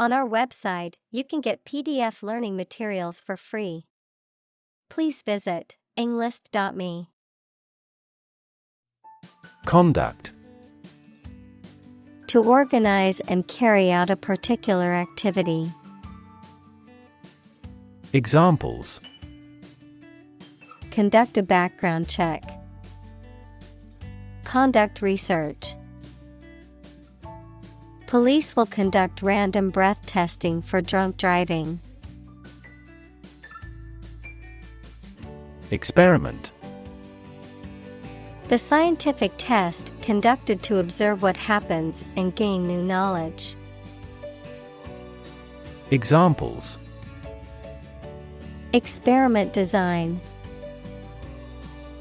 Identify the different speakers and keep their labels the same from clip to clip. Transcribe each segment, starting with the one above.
Speaker 1: On our website, you can get PDF learning materials for free. Please visit englist.me.
Speaker 2: Conduct.
Speaker 1: To organize and carry out a particular activity.
Speaker 2: Examples:
Speaker 1: Conduct a background check. Conduct research. Police will conduct random breath testing for drunk driving.
Speaker 2: Experiment.
Speaker 1: The scientific test conducted to observe what happens and gain new knowledge.
Speaker 2: Examples:
Speaker 1: Experiment design.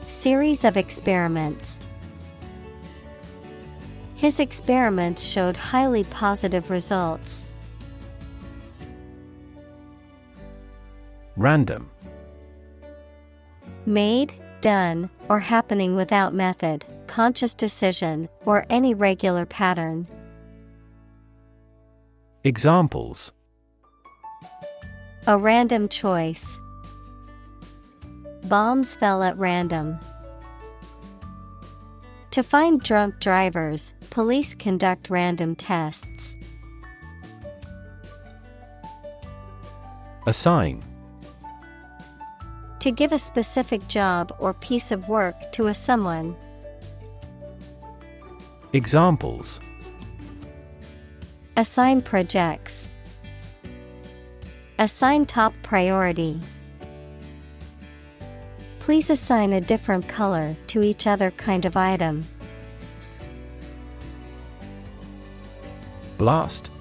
Speaker 1: Series of experiments. His experiments showed highly positive results.
Speaker 2: Random.
Speaker 1: Made, done, or happening without method, conscious decision, or any regular pattern.
Speaker 2: Examples:
Speaker 1: A random choice. Bombs fell at random. To find drunk drivers, police conduct random tests.
Speaker 2: Assign.
Speaker 1: To give a specific job or piece of work to a someone.
Speaker 2: Examples:
Speaker 1: Assign projects. Assign top priority. Please assign a different color to each other kind of item.
Speaker 2: Blast.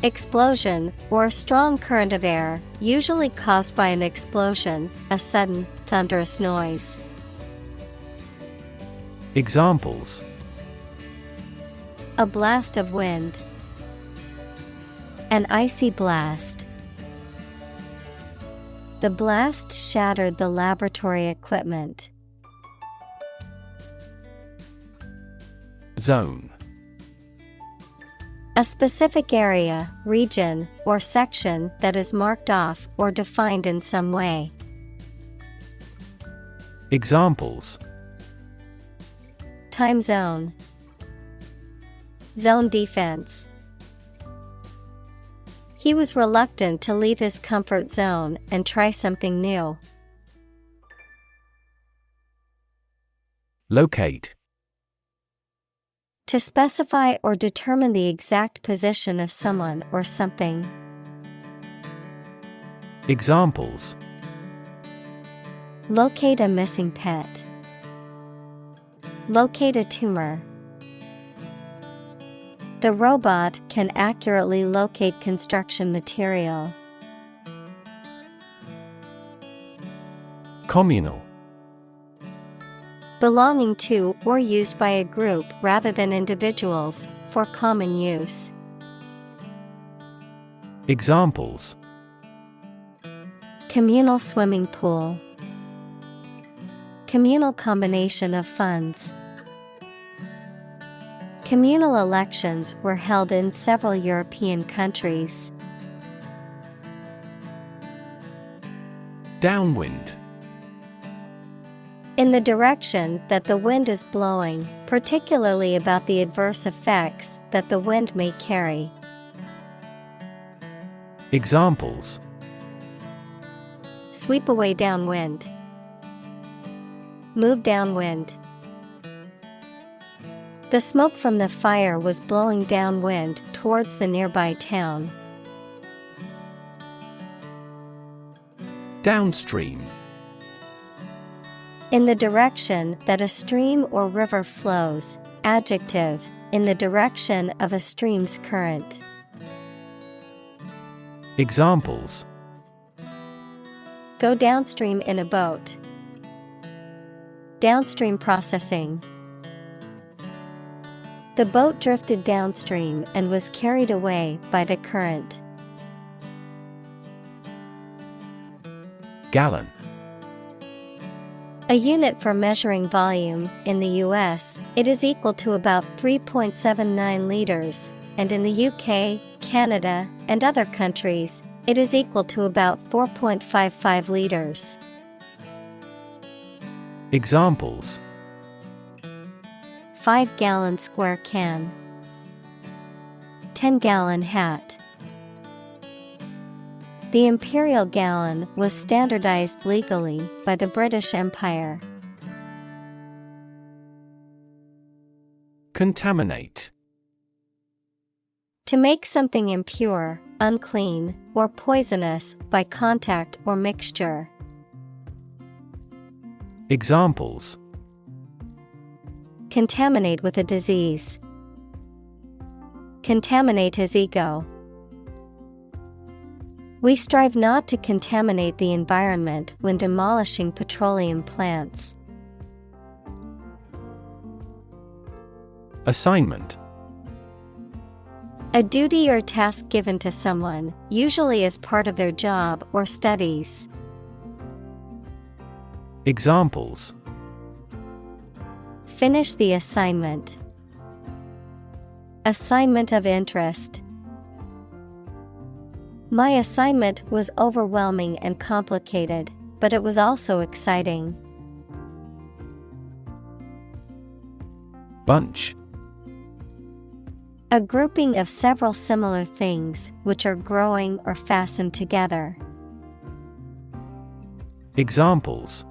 Speaker 1: Explosion, or a strong current of air, usually caused by an explosion, a sudden, thunderous noise.
Speaker 2: Examples:
Speaker 1: A blast of wind. An icy blast. The blast shattered the laboratory equipment.
Speaker 2: Zone.
Speaker 1: A specific area, region, or section that is marked off or defined in some way.
Speaker 2: Examples:
Speaker 1: Time zone. Zone defense. He was reluctant to leave his comfort zone and try something new.
Speaker 2: Locate.
Speaker 1: To specify or determine the exact position of someone or something.
Speaker 2: Examples:
Speaker 1: Locate a missing pet. Locate a tumor. The robot can accurately locate construction material.
Speaker 2: Communal.
Speaker 1: Belonging to or used by a group rather than individuals, for common use.
Speaker 2: Examples:
Speaker 1: Communal swimming pool. Communal combination of funds. Communal elections were held in several European countries.
Speaker 2: Downwind.
Speaker 1: In the direction that the wind is blowing, particularly about the adverse effects that the wind may carry.
Speaker 2: Examples:
Speaker 1: Sweep away downwind. Move downwind. The smoke from the fire was blowing downwind towards the nearby town.
Speaker 2: Downstream.
Speaker 1: In the direction that a stream or river flows, adjective, in the direction of a stream's current.
Speaker 2: Examples:
Speaker 1: Go downstream in a boat. Downstream processing. The boat drifted downstream and was carried away by the current.
Speaker 2: Gallon.
Speaker 1: A unit for measuring volume. In the US, it is equal to about 3.79 liters, and in the UK, Canada and other countries, it is equal to about 4.55 liters.
Speaker 2: Examples:
Speaker 1: 5-gallon square can. 10-gallon hat. The imperial gallon was standardized legally by the British Empire.
Speaker 2: Contaminate.
Speaker 1: To make something impure, unclean, or poisonous by contact or mixture.
Speaker 2: Examples:
Speaker 1: Contaminate with a disease. Contaminate his ego. We strive not to contaminate the environment when demolishing petroleum plants.
Speaker 2: Assignment.
Speaker 1: A duty or task given to someone, usually as part of their job or studies.
Speaker 2: Examples:
Speaker 1: Finish the assignment. Assignment of interest. My assignment was overwhelming and complicated, but it was also exciting.
Speaker 2: Bunch.
Speaker 1: A grouping of several similar things which are growing or fastened together.
Speaker 2: Examples: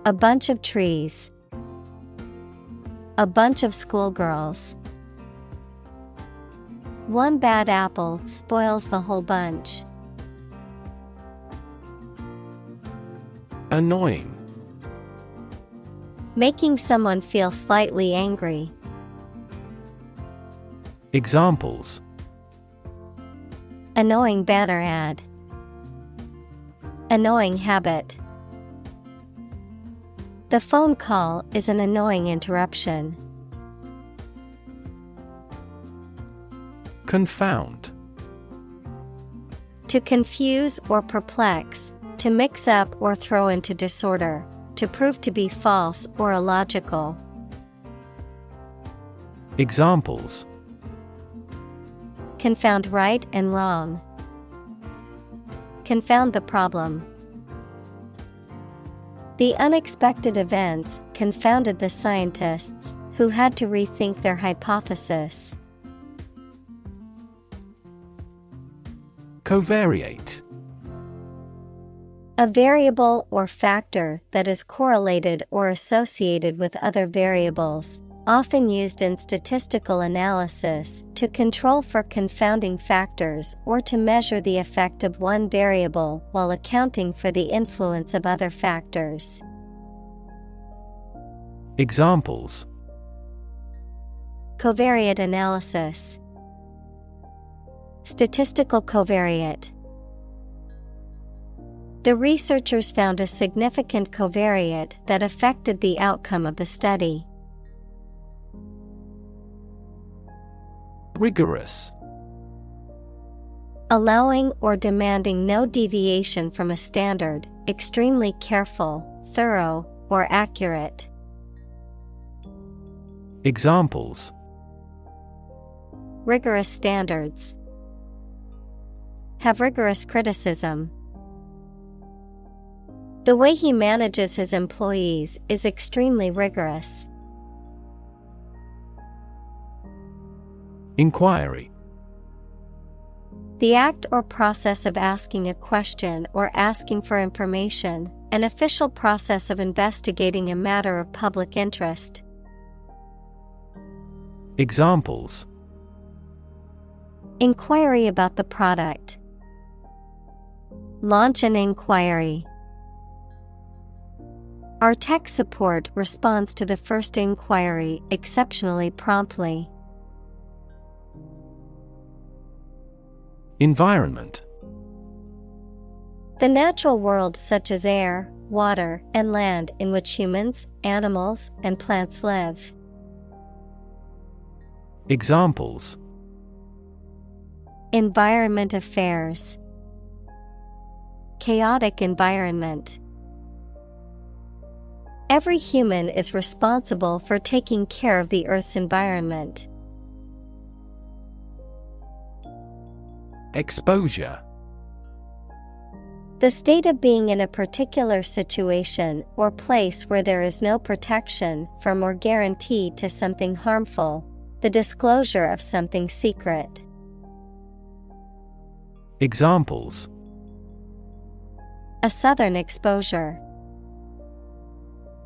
Speaker 1: A bunch of trees. A bunch of schoolgirls. One bad apple spoils the whole bunch.
Speaker 2: Annoying.
Speaker 1: Making someone feel slightly angry.
Speaker 2: Examples:
Speaker 1: Annoying banner ad. Annoying habit. The phone call is an annoying interruption.
Speaker 2: Confound.
Speaker 1: To confuse or perplex, to mix up or throw into disorder, to prove to be false or illogical.
Speaker 2: Examples:
Speaker 1: Confound right and wrong. Confound the problem. The unexpected events confounded the scientists, who had to rethink their hypothesis.
Speaker 2: Covariate.
Speaker 1: A variable or factor that is correlated or associated with other variables, often used in statistical analysis to control for confounding factors or to measure the effect of one variable while accounting for the influence of other factors.
Speaker 2: Examples:
Speaker 1: Covariate analysis. Statistical covariate. The researchers found a significant covariate that affected the outcome of the study.
Speaker 2: Rigorous.
Speaker 1: Allowing or demanding no deviation from a standard, extremely careful, thorough, or accurate.
Speaker 2: Examples:
Speaker 1: Rigorous standards. Have rigorous criticism. The way he manages his employees is extremely rigorous.
Speaker 2: Inquiry.
Speaker 1: The act or process of asking a question or asking for information, an official process of investigating a matter of public interest.
Speaker 2: Examples:
Speaker 1: Inquiry about the product. Launch an inquiry. Our tech support responds to the first inquiry exceptionally promptly.
Speaker 2: Environment.
Speaker 1: The natural world such as air, water, and land in which humans, animals, and plants live.
Speaker 2: Examples:
Speaker 1: Environment affairs. Chaotic environment. Every human is responsible for taking care of the Earth's environment.
Speaker 2: Exposure.
Speaker 1: The state of being in a particular situation or place where there is no protection from or guarantee to something harmful, the disclosure of something secret.
Speaker 2: Examples:
Speaker 1: A southern exposure.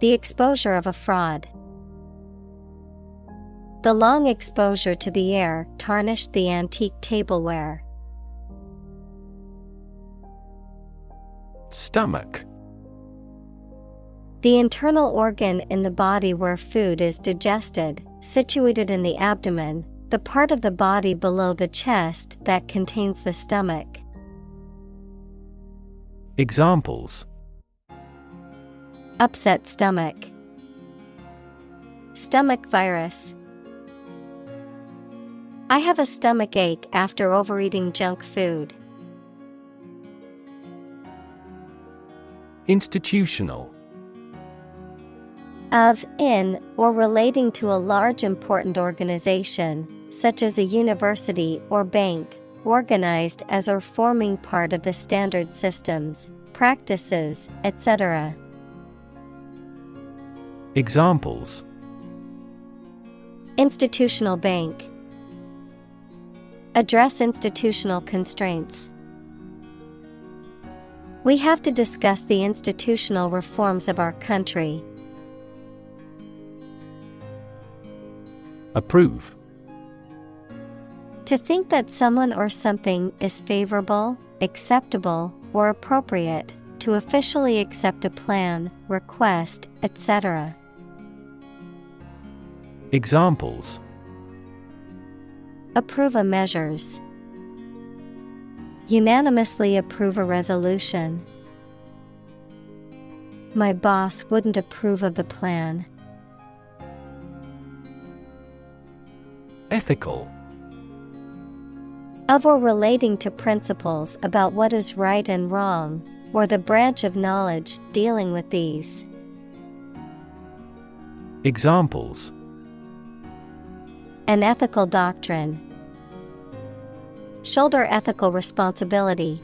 Speaker 1: The exposure of a fraud. The long exposure to the air tarnished the antique tableware.
Speaker 2: Stomach.
Speaker 1: The internal organ in the body where food is digested, situated in the abdomen, the part of the body below the chest that contains the stomach.
Speaker 2: Examples:
Speaker 1: Upset stomach. Stomach virus. I have a stomach ache after overeating junk food.
Speaker 2: Institutional.
Speaker 1: Of, in, or relating to a large important organization, such as a university or bank, organized as or forming part of the standard systems, practices, etc.
Speaker 2: Examples:
Speaker 1: Institutional bank. Address institutional constraints. We have to discuss the institutional reforms of our country.
Speaker 2: Approve.
Speaker 1: To think that someone or something is favorable, acceptable, or appropriate, to officially accept a plan, request, etc.
Speaker 2: Examples:
Speaker 1: Approve a measures. Unanimously approve a resolution. My boss wouldn't approve of the plan.
Speaker 2: Ethical.
Speaker 1: Of or relating to principles about what is right and wrong, or the branch of knowledge dealing with these.
Speaker 2: Examples:
Speaker 1: An ethical doctrine. Shoulder ethical responsibility.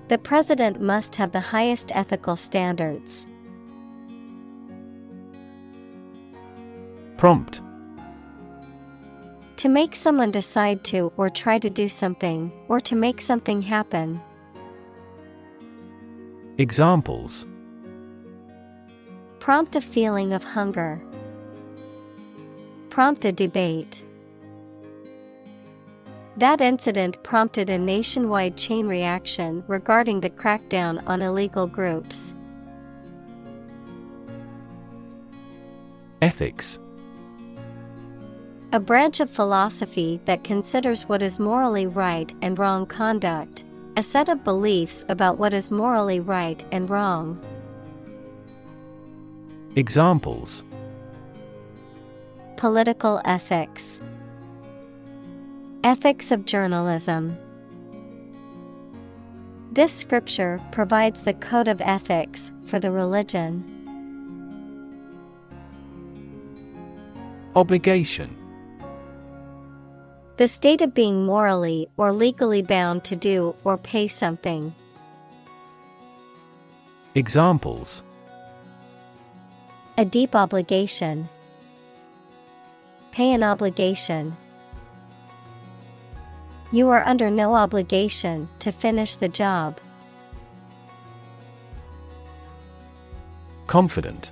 Speaker 1: The president must have the highest ethical standards.
Speaker 2: Prompt.
Speaker 1: To make someone decide to or try to do something, or to make something happen.
Speaker 2: Examples:
Speaker 1: Prompt a feeling of hunger. Prompt a debate. That incident prompted a nationwide chain reaction regarding the crackdown on illegal groups.
Speaker 2: Ethics.
Speaker 1: A branch of philosophy that considers what is morally right and wrong conduct, a set of beliefs about what is morally right and wrong.
Speaker 2: Examples:
Speaker 1: Political ethics. Ethics of journalism. This scripture provides the code of ethics for the religion.
Speaker 2: Obligation.
Speaker 1: The state of being morally or legally bound to do or pay something.
Speaker 2: Examples:
Speaker 1: A deep obligation. Pay an obligation. You are under no obligation to finish the job.
Speaker 2: Confident.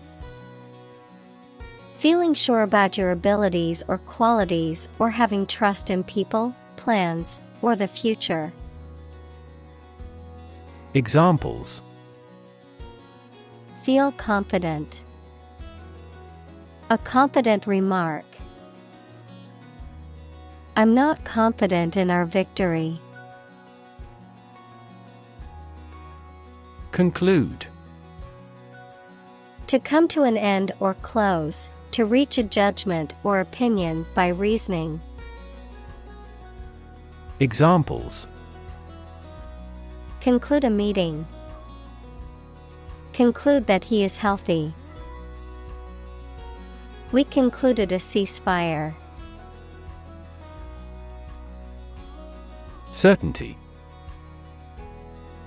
Speaker 1: Feeling sure about your abilities or qualities, or having trust in people, plans, or the future.
Speaker 2: Examples:
Speaker 1: Feel confident. A confident remark. I'm not confident in our victory.
Speaker 2: Conclude.
Speaker 1: To come to an end or close, to reach a judgment or opinion by reasoning.
Speaker 2: Examples:
Speaker 1: Conclude a meeting. Conclude that he is healthy. We concluded a ceasefire.
Speaker 2: Certainty.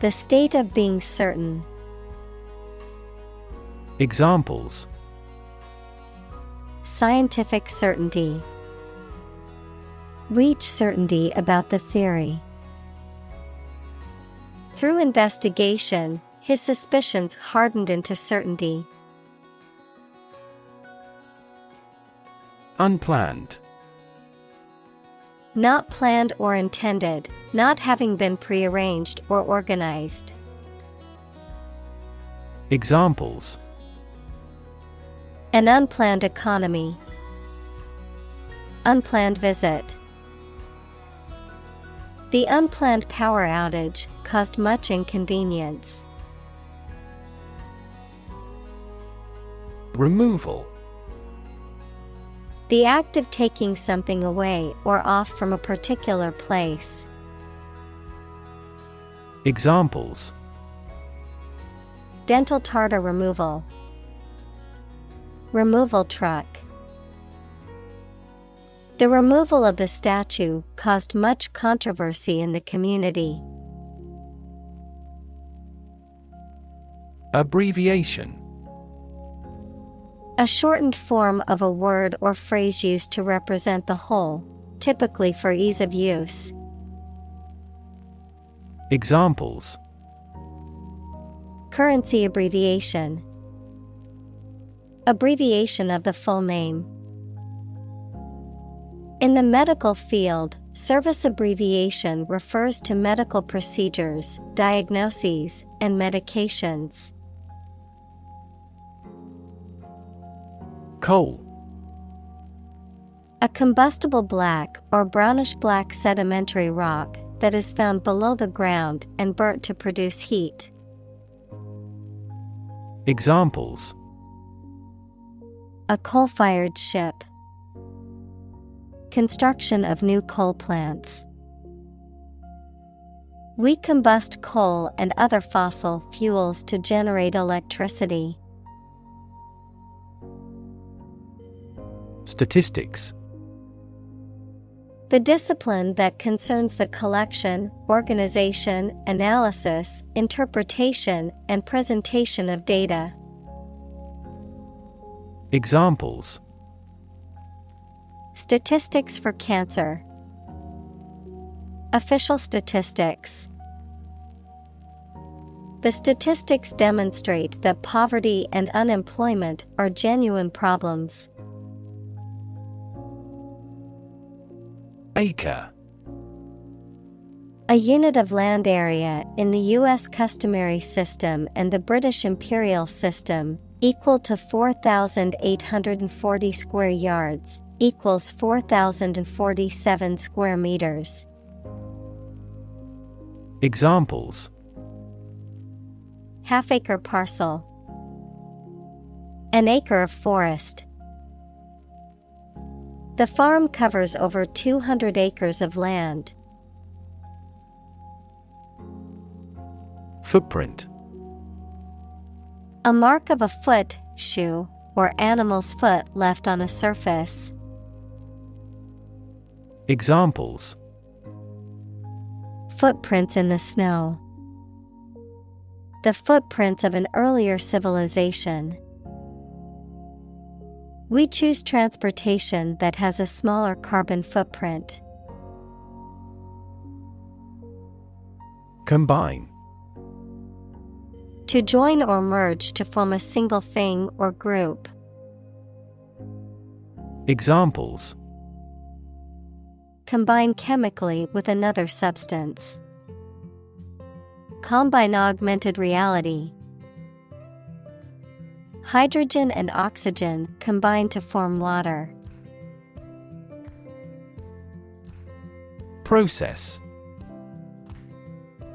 Speaker 1: The state of being certain.
Speaker 2: Examples:
Speaker 1: Scientific certainty. Reach certainty about the theory. Through investigation, his suspicions hardened into certainty.
Speaker 2: Unplanned.
Speaker 1: Not planned or intended, not having been prearranged or organized.
Speaker 2: Examples:
Speaker 1: An unplanned economy. Unplanned visit. The unplanned power outage caused much inconvenience.
Speaker 2: Removal.
Speaker 1: The act of taking something away or off from a particular place.
Speaker 2: Examples:
Speaker 1: Dental tartar removal. Removal truck. The removal of the statue caused much controversy in the community.
Speaker 2: Abbreviation.
Speaker 1: A shortened form of a word or phrase used to represent the whole, typically for ease of use.
Speaker 2: Examples:
Speaker 1: Currency abbreviation. Abbreviation of the full name. In the medical field, service abbreviation refers to medical procedures, diagnoses, and medications.
Speaker 2: Coal.
Speaker 1: A combustible black or brownish-black sedimentary rock that is found below the ground and burnt to produce heat.
Speaker 2: Examples:
Speaker 1: A coal-fired ship. Construction of new coal plants. We combust coal and other fossil fuels to generate electricity.
Speaker 2: Statistics.
Speaker 1: The discipline that concerns the collection, organization, analysis, interpretation, and presentation of data.
Speaker 2: Examples:
Speaker 1: Statistics for cancer. Official statistics. The statistics demonstrate that poverty and unemployment are genuine problems.
Speaker 2: Acre.
Speaker 1: A unit of land area in the U.S. customary system and the British imperial system, equal to 4,840 square yards, equals 4,047 square meters.
Speaker 2: Examples:
Speaker 1: Half-acre parcel. An acre of forest. The farm covers over 200 acres of land.
Speaker 2: Footprint.
Speaker 1: A mark of a foot, shoe, or animal's foot left on a surface.
Speaker 2: Examples:
Speaker 1: Footprints in the snow. The footprints of an earlier civilization. We choose transportation that has a smaller carbon footprint.
Speaker 2: Combine.
Speaker 1: To join or merge to form a single thing or group.
Speaker 2: Examples:
Speaker 1: Combine chemically with another substance. Combine augmented reality. Hydrogen and oxygen combine to form water.
Speaker 2: Process.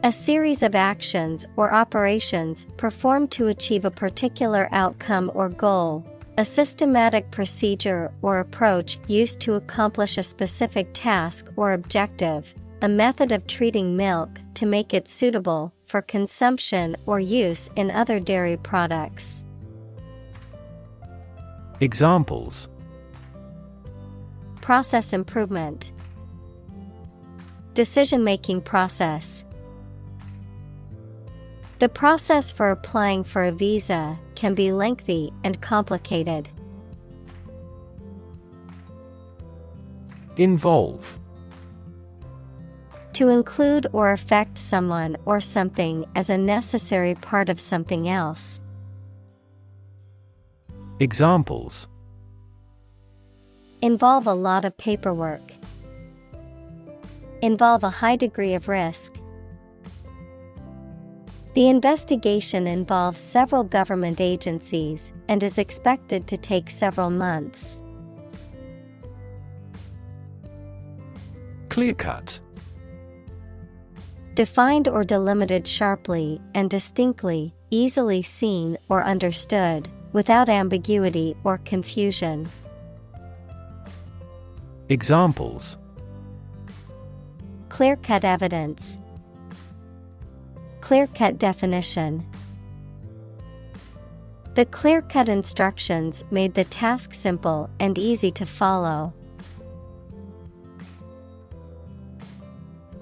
Speaker 1: A series of actions or operations performed to achieve a particular outcome or goal. A systematic procedure or approach used to accomplish a specific task or objective. A method of treating milk to make it suitable for consumption or use in other dairy products.
Speaker 2: Examples:
Speaker 1: Process improvement. Decision-making process. The process for applying for a visa can be lengthy and complicated.
Speaker 2: Involve.
Speaker 1: To include or affect someone or something as a necessary part of something else.
Speaker 2: Examples.
Speaker 1: Involve a lot of paperwork. Involve a high degree of risk. The investigation involves several government agencies and is expected to take several months.
Speaker 2: Clear-cut.
Speaker 1: Defined or delimited sharply and distinctly, easily seen or understood, without ambiguity or confusion.
Speaker 2: Examples.
Speaker 1: Clear-cut evidence. Clear-cut definition. The clear-cut instructions made the task simple and easy to follow.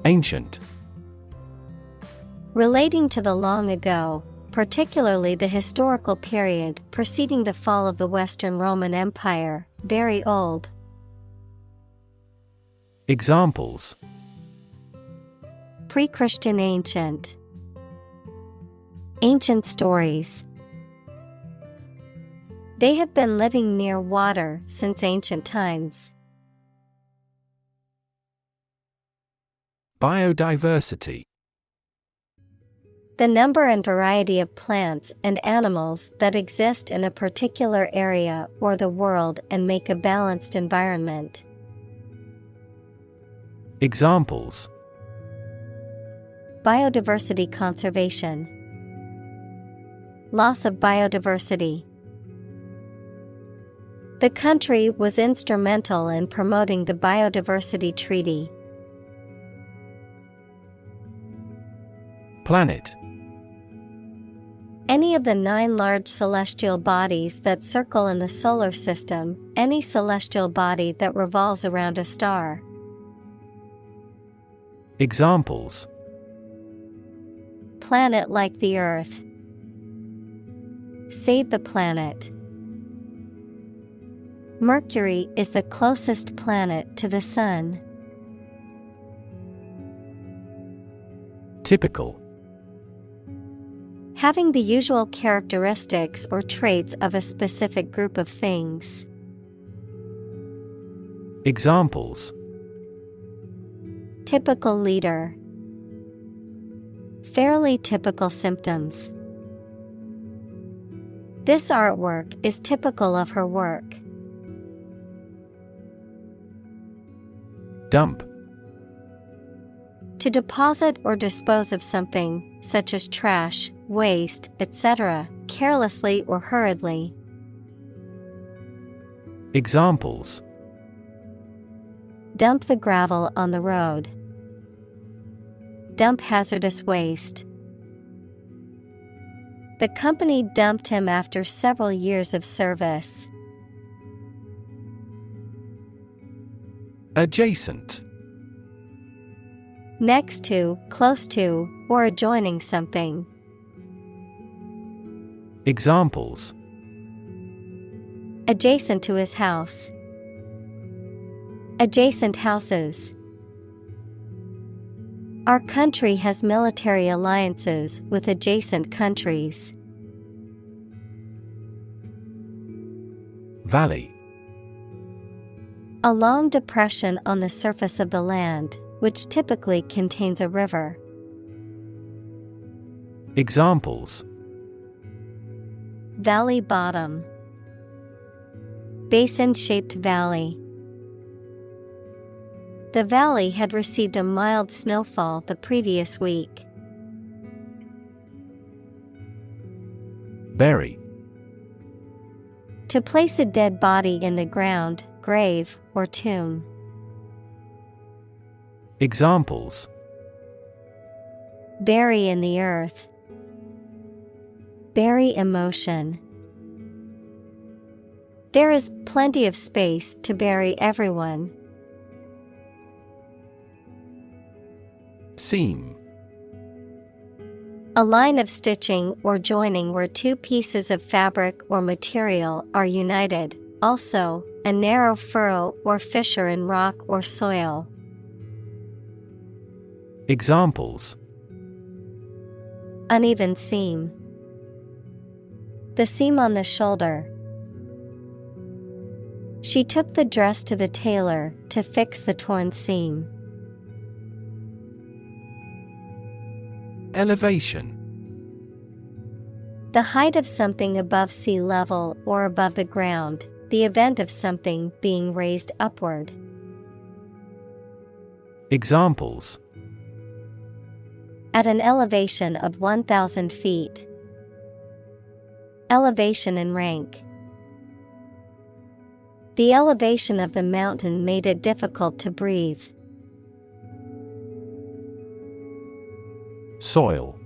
Speaker 2: Ancient.
Speaker 1: Relating to the long ago, particularly the historical period preceding the fall of the Western Roman Empire, very old.
Speaker 2: Examples.
Speaker 1: Pre-Christian ancient. Ancient stories. They have been living near water since ancient times.
Speaker 2: Biodiversity.
Speaker 1: The number and variety of plants and animals that exist in a particular area or the world and make a balanced environment.
Speaker 2: Examples.
Speaker 1: Biodiversity conservation. Loss of biodiversity. The country was instrumental in promoting the Biodiversity Treaty.
Speaker 2: Planet.
Speaker 1: Any of the 9 large celestial bodies that circle in the solar system, any celestial body that revolves around a star.
Speaker 2: Examples.
Speaker 1: Planet like the Earth. Save the planet. Mercury is the closest planet to the Sun.
Speaker 2: Typical.
Speaker 1: Having the usual characteristics or traits of a specific group of things.
Speaker 2: Examples.
Speaker 1: Typical leader. Fairly typical symptoms. This artwork is typical of her work.
Speaker 2: Dump.
Speaker 1: To deposit or dispose of something, such as trash, waste, etc., carelessly or hurriedly.
Speaker 2: Examples.
Speaker 1: Dump the gravel on the road. Dump hazardous waste. The company dumped him after several years of service.
Speaker 2: Adjacent.
Speaker 1: Next to, close to, or adjoining something.
Speaker 2: Examples.
Speaker 1: Adjacent to his house. Adjacent houses. Our country has military alliances with adjacent countries.
Speaker 2: Valley.
Speaker 1: A long depression on the surface of the land, which typically contains a river.
Speaker 2: Examples.
Speaker 1: Valley bottom. Basin-shaped valley. The valley had received a mild snowfall the previous week.
Speaker 2: Bury.
Speaker 1: To place a dead body in the ground, grave, or tomb.
Speaker 2: Examples.
Speaker 1: Bury in the earth. Bury emotion. There is plenty of space to bury everyone.
Speaker 2: Seam.
Speaker 1: A line of stitching or joining where two pieces of fabric or material are united. Also, a narrow furrow or fissure in rock or soil.
Speaker 2: Examples:
Speaker 1: Uneven seam. The seam on the shoulder. She took the dress to the tailor to fix the torn seam.
Speaker 2: Elevation.
Speaker 1: The height of something above sea level or above the ground, the event of something being raised upward.
Speaker 2: Examples:
Speaker 1: At an elevation of 1,000 feet. Elevation in rank. The elevation of the mountain made it difficult to breathe.
Speaker 2: Soil.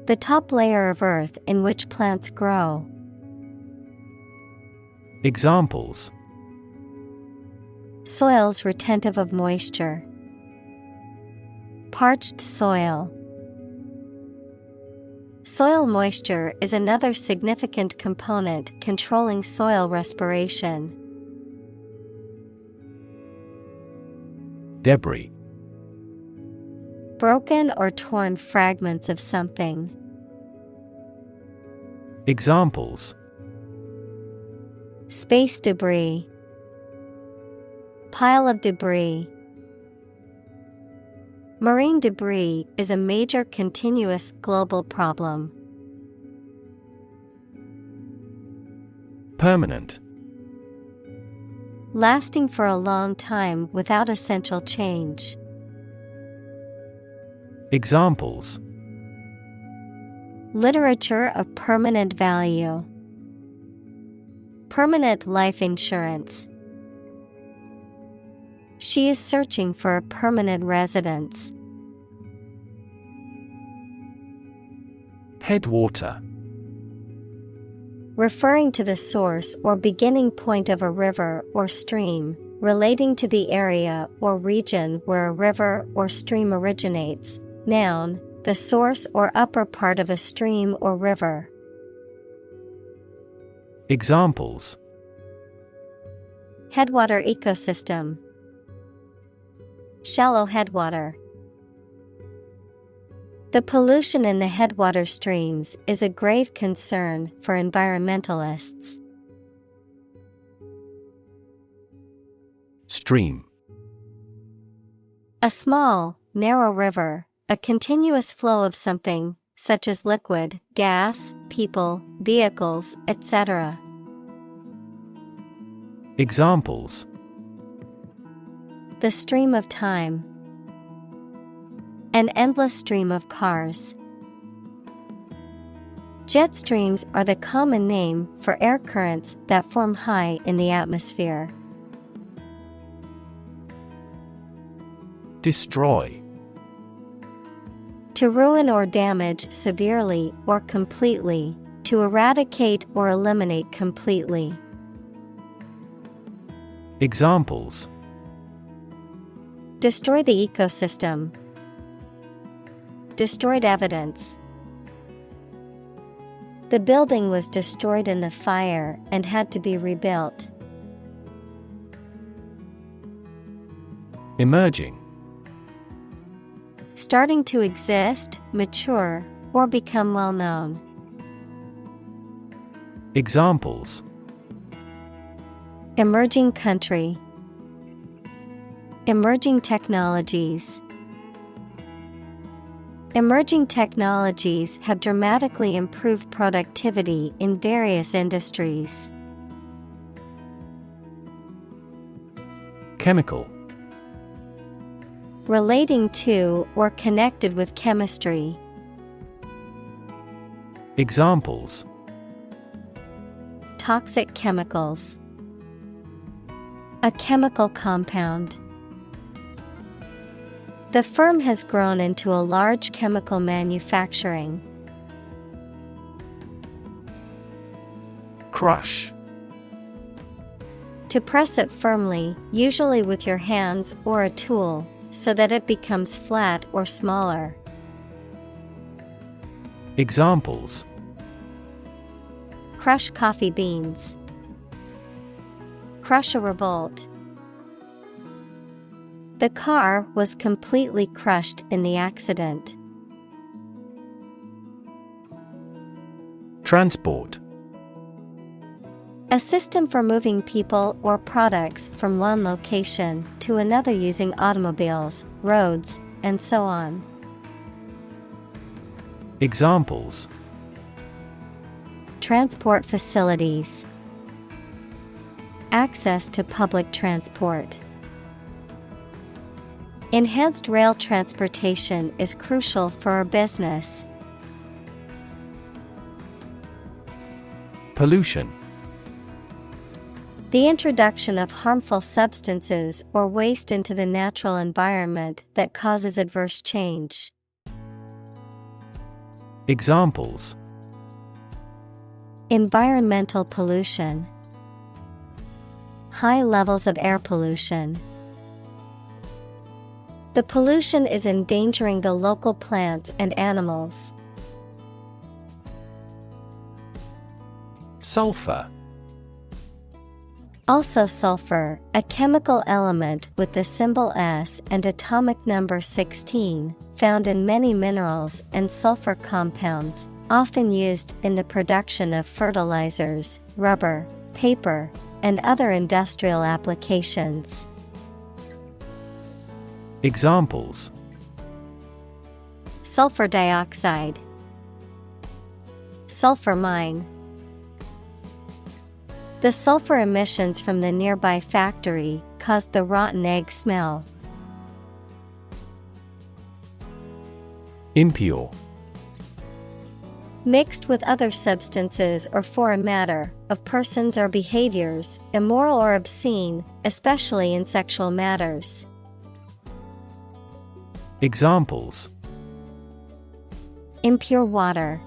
Speaker 1: The top layer of earth in which plants grow.
Speaker 2: Examples:
Speaker 1: Soils retentive of moisture. Parched soil. Soil moisture is another significant component controlling soil respiration.
Speaker 2: Debris.
Speaker 1: Broken or torn fragments of something.
Speaker 2: Examples:
Speaker 1: Space debris. Pile of debris. Marine debris is a major continuous global problem.
Speaker 2: Permanent.
Speaker 1: Lasting for a long time without essential change.
Speaker 2: Examples:
Speaker 1: Literature of permanent value. Permanent life insurance. She is searching for a permanent residence.
Speaker 2: Headwater.
Speaker 1: Referring to the source or beginning point of a river or stream, relating to the area or region where a river or stream originates. Noun, the source or upper part of a stream or river.
Speaker 2: Examples:
Speaker 1: Headwater ecosystem. Shallow headwater. The pollution in the headwater streams is a grave concern for environmentalists.
Speaker 2: Stream.
Speaker 1: A small, narrow river, a continuous flow of something, such as liquid, gas, people, vehicles, etc.
Speaker 2: Examples:
Speaker 1: The stream of time. An endless stream of cars. Jet streams are the common name for air currents that form high in the atmosphere.
Speaker 2: Destroy.
Speaker 1: To ruin or damage severely or completely, to eradicate or eliminate completely.
Speaker 2: Examples:
Speaker 1: Destroy the ecosystem. Destroyed evidence. The building was destroyed in the fire and had to be rebuilt.
Speaker 2: Emerging.
Speaker 1: Starting to exist, mature, or become well known.
Speaker 2: Examples:
Speaker 1: Emerging country. Emerging technologies. Emerging technologies have dramatically improved productivity in various industries.
Speaker 2: Chemical.
Speaker 1: Relating to or connected with chemistry.
Speaker 2: Examples:
Speaker 1: Toxic chemicals. A chemical compound. The firm has grown into a large chemical manufacturing.
Speaker 2: Crush.
Speaker 1: To press it firmly, usually with your hands or a tool, so that it becomes flat or smaller.
Speaker 2: Examples:
Speaker 1: Crush coffee beans. Crush a revolt. The car was completely crushed in the accident.
Speaker 2: Transport.
Speaker 1: A system for moving people or products from one location to another using automobiles, roads, and so on.
Speaker 2: Examples:
Speaker 1: Transport facilities. Access to public transport. Enhanced rail transportation is crucial for our business.
Speaker 2: Pollution.
Speaker 1: The introduction of harmful substances or waste into the natural environment that causes adverse change.
Speaker 2: Examples:
Speaker 1: Environmental pollution. High levels of air pollution. The pollution is endangering the local plants and animals.
Speaker 2: Sulfur.
Speaker 1: Also sulfur, a chemical element with the symbol S and atomic number 16, found in many minerals and sulfur compounds, often used in the production of fertilizers, rubber, paper, and other industrial applications.
Speaker 2: Examples:
Speaker 1: Sulfur dioxide. Sulfur mine. The sulfur emissions from the nearby factory caused the rotten egg smell.
Speaker 2: Impure.
Speaker 1: Mixed with other substances or foreign matter, of persons or behaviors, immoral or obscene, especially in sexual matters.
Speaker 2: Examples:
Speaker 1: Impure water.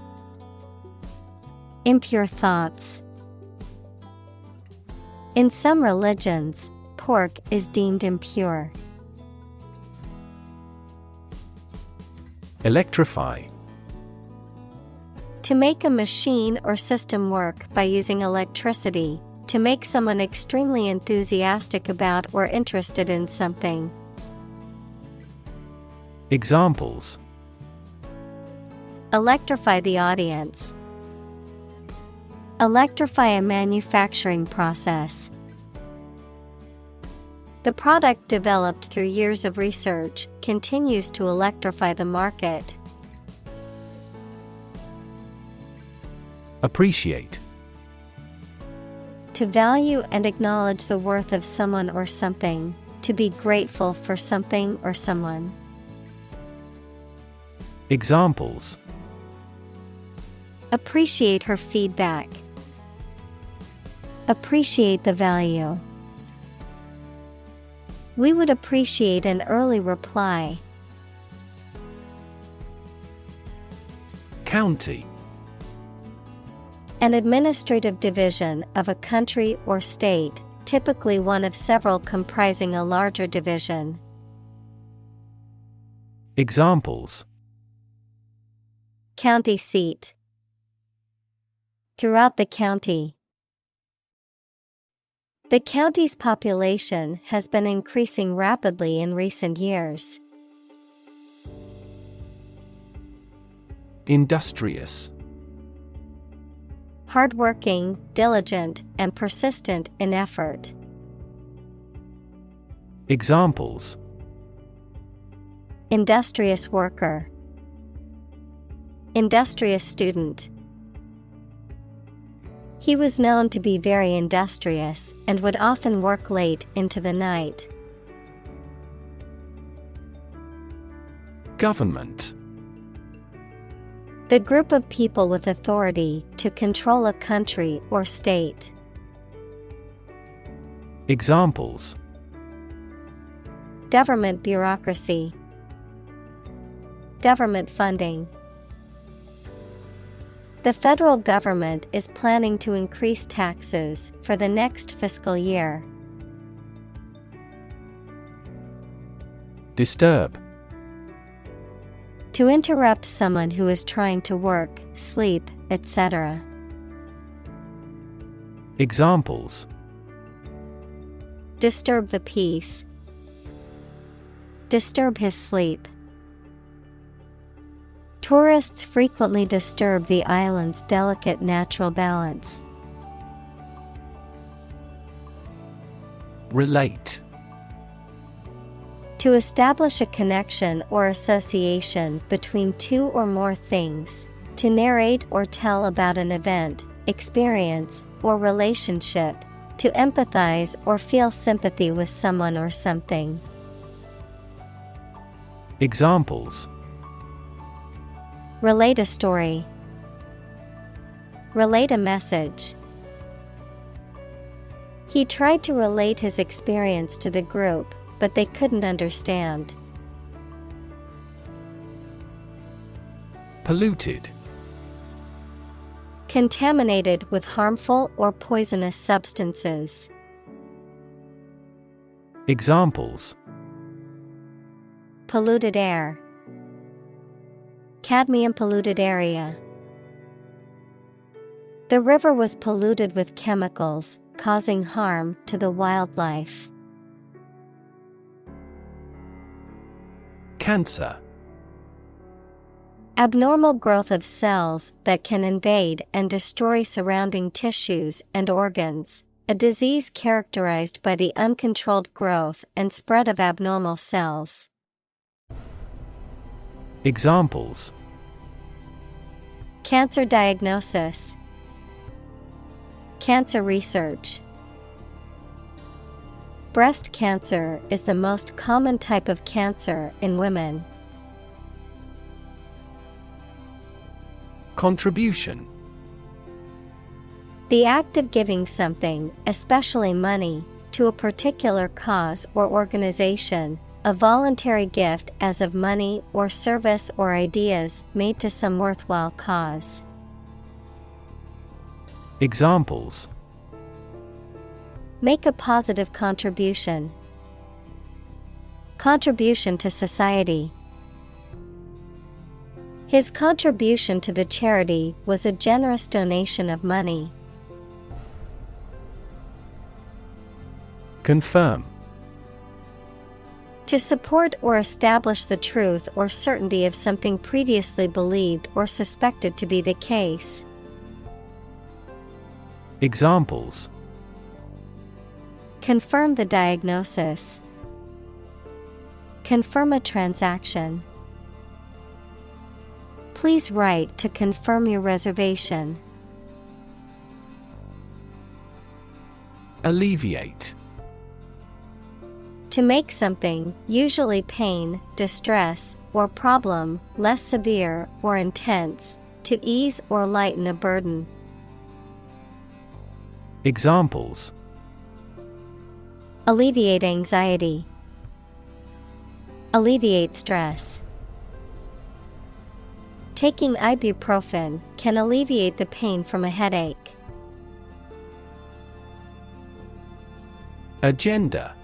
Speaker 1: Impure thoughts. In some religions, pork is deemed impure.
Speaker 2: Electrify.
Speaker 1: To make a machine or system work by using electricity, to make someone extremely enthusiastic about or interested in something.
Speaker 2: Examples:
Speaker 1: Electrify the audience. Electrify a manufacturing process. The product developed through years of research continues to electrify the market.
Speaker 2: Appreciate.
Speaker 1: To value and acknowledge the worth of someone or something, to be grateful for something or someone.
Speaker 2: Examples:
Speaker 1: Appreciate her feedback. Appreciate the value. We would appreciate an early reply.
Speaker 2: County.
Speaker 1: An administrative division of a country or state, typically one of several comprising a larger division.
Speaker 2: Examples:
Speaker 1: County seat. Throughout the county. The county's population has been increasing rapidly in recent years.
Speaker 2: Industrious.
Speaker 1: Hardworking, diligent, and persistent in effort.
Speaker 2: Examples:
Speaker 1: Industrious worker. Industrious student. He was known to be very industrious and would often work late into the night.
Speaker 2: Government.
Speaker 1: The group of people with authority to control a country or state.
Speaker 2: Examples:
Speaker 1: Government bureaucracy. Government funding. The federal government is planning to increase taxes for the next fiscal year.
Speaker 2: Disturb.
Speaker 1: To interrupt someone who is trying to work, sleep, etc.
Speaker 2: Examples:
Speaker 1: Disturb the peace. Disturb his sleep. Tourists frequently disturb the island's delicate natural balance.
Speaker 2: Relate.
Speaker 1: To establish a connection or association between two or more things. To narrate or tell about an event, experience, or relationship. To empathize or feel sympathy with someone or something.
Speaker 2: Examples:
Speaker 1: Relate a story. Relate a message. He tried to relate his experience to the group, but they couldn't understand.
Speaker 2: Polluted.
Speaker 1: Contaminated with harmful or poisonous substances.
Speaker 2: Examples:
Speaker 1: Polluted air. Cadmium polluted area. The river was polluted with chemicals, causing harm to the wildlife.
Speaker 2: Cancer.
Speaker 1: Abnormal growth of cells that can invade and destroy surrounding tissues and organs. A disease characterized by the uncontrolled growth and spread of abnormal cells.
Speaker 2: Examples:
Speaker 1: Cancer diagnosis. Cancer research. Breast cancer is the most common type of cancer in women.
Speaker 2: Contribution.
Speaker 1: The act of giving something, especially money, to a particular cause or organization, a voluntary gift as of money or service or ideas made to some worthwhile cause.
Speaker 2: Examples:
Speaker 1: Make a positive contribution. Contribution to society. His contribution to the charity was a generous donation of money.
Speaker 2: Confirm.
Speaker 1: To support or establish the truth or certainty of something previously believed or suspected to be the case.
Speaker 2: Examples:
Speaker 1: Confirm the diagnosis. Confirm a transaction. Please write to confirm your reservation.
Speaker 2: Alleviate.
Speaker 1: To make something, usually pain, distress, or problem, less severe or intense. To ease or lighten a burden.
Speaker 2: Examples:
Speaker 1: Alleviate anxiety. Alleviate stress. Taking ibuprofen can alleviate the pain from a headache.
Speaker 2: Agenda.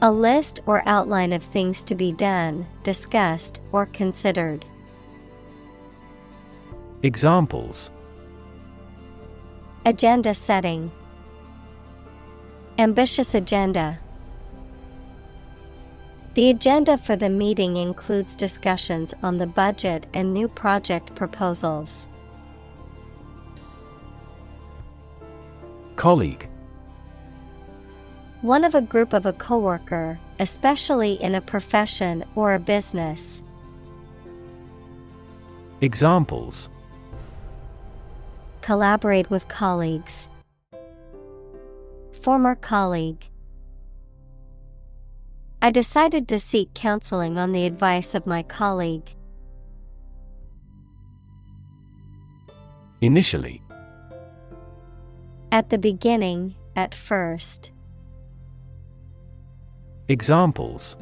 Speaker 1: A list or outline of things to be done, discussed, or considered.
Speaker 2: Examples:
Speaker 1: Agenda setting. Ambitious agenda. The agenda for the meeting includes discussions on the budget and new project proposals.
Speaker 2: Colleague.
Speaker 1: One of a group of a coworker, especially in a profession or a business.
Speaker 2: Examples:
Speaker 1: Collaborate with colleagues. Former colleague. I decided to seek counseling on the advice of my colleague.
Speaker 2: Initially.
Speaker 1: At the beginning, at first.
Speaker 2: Examples: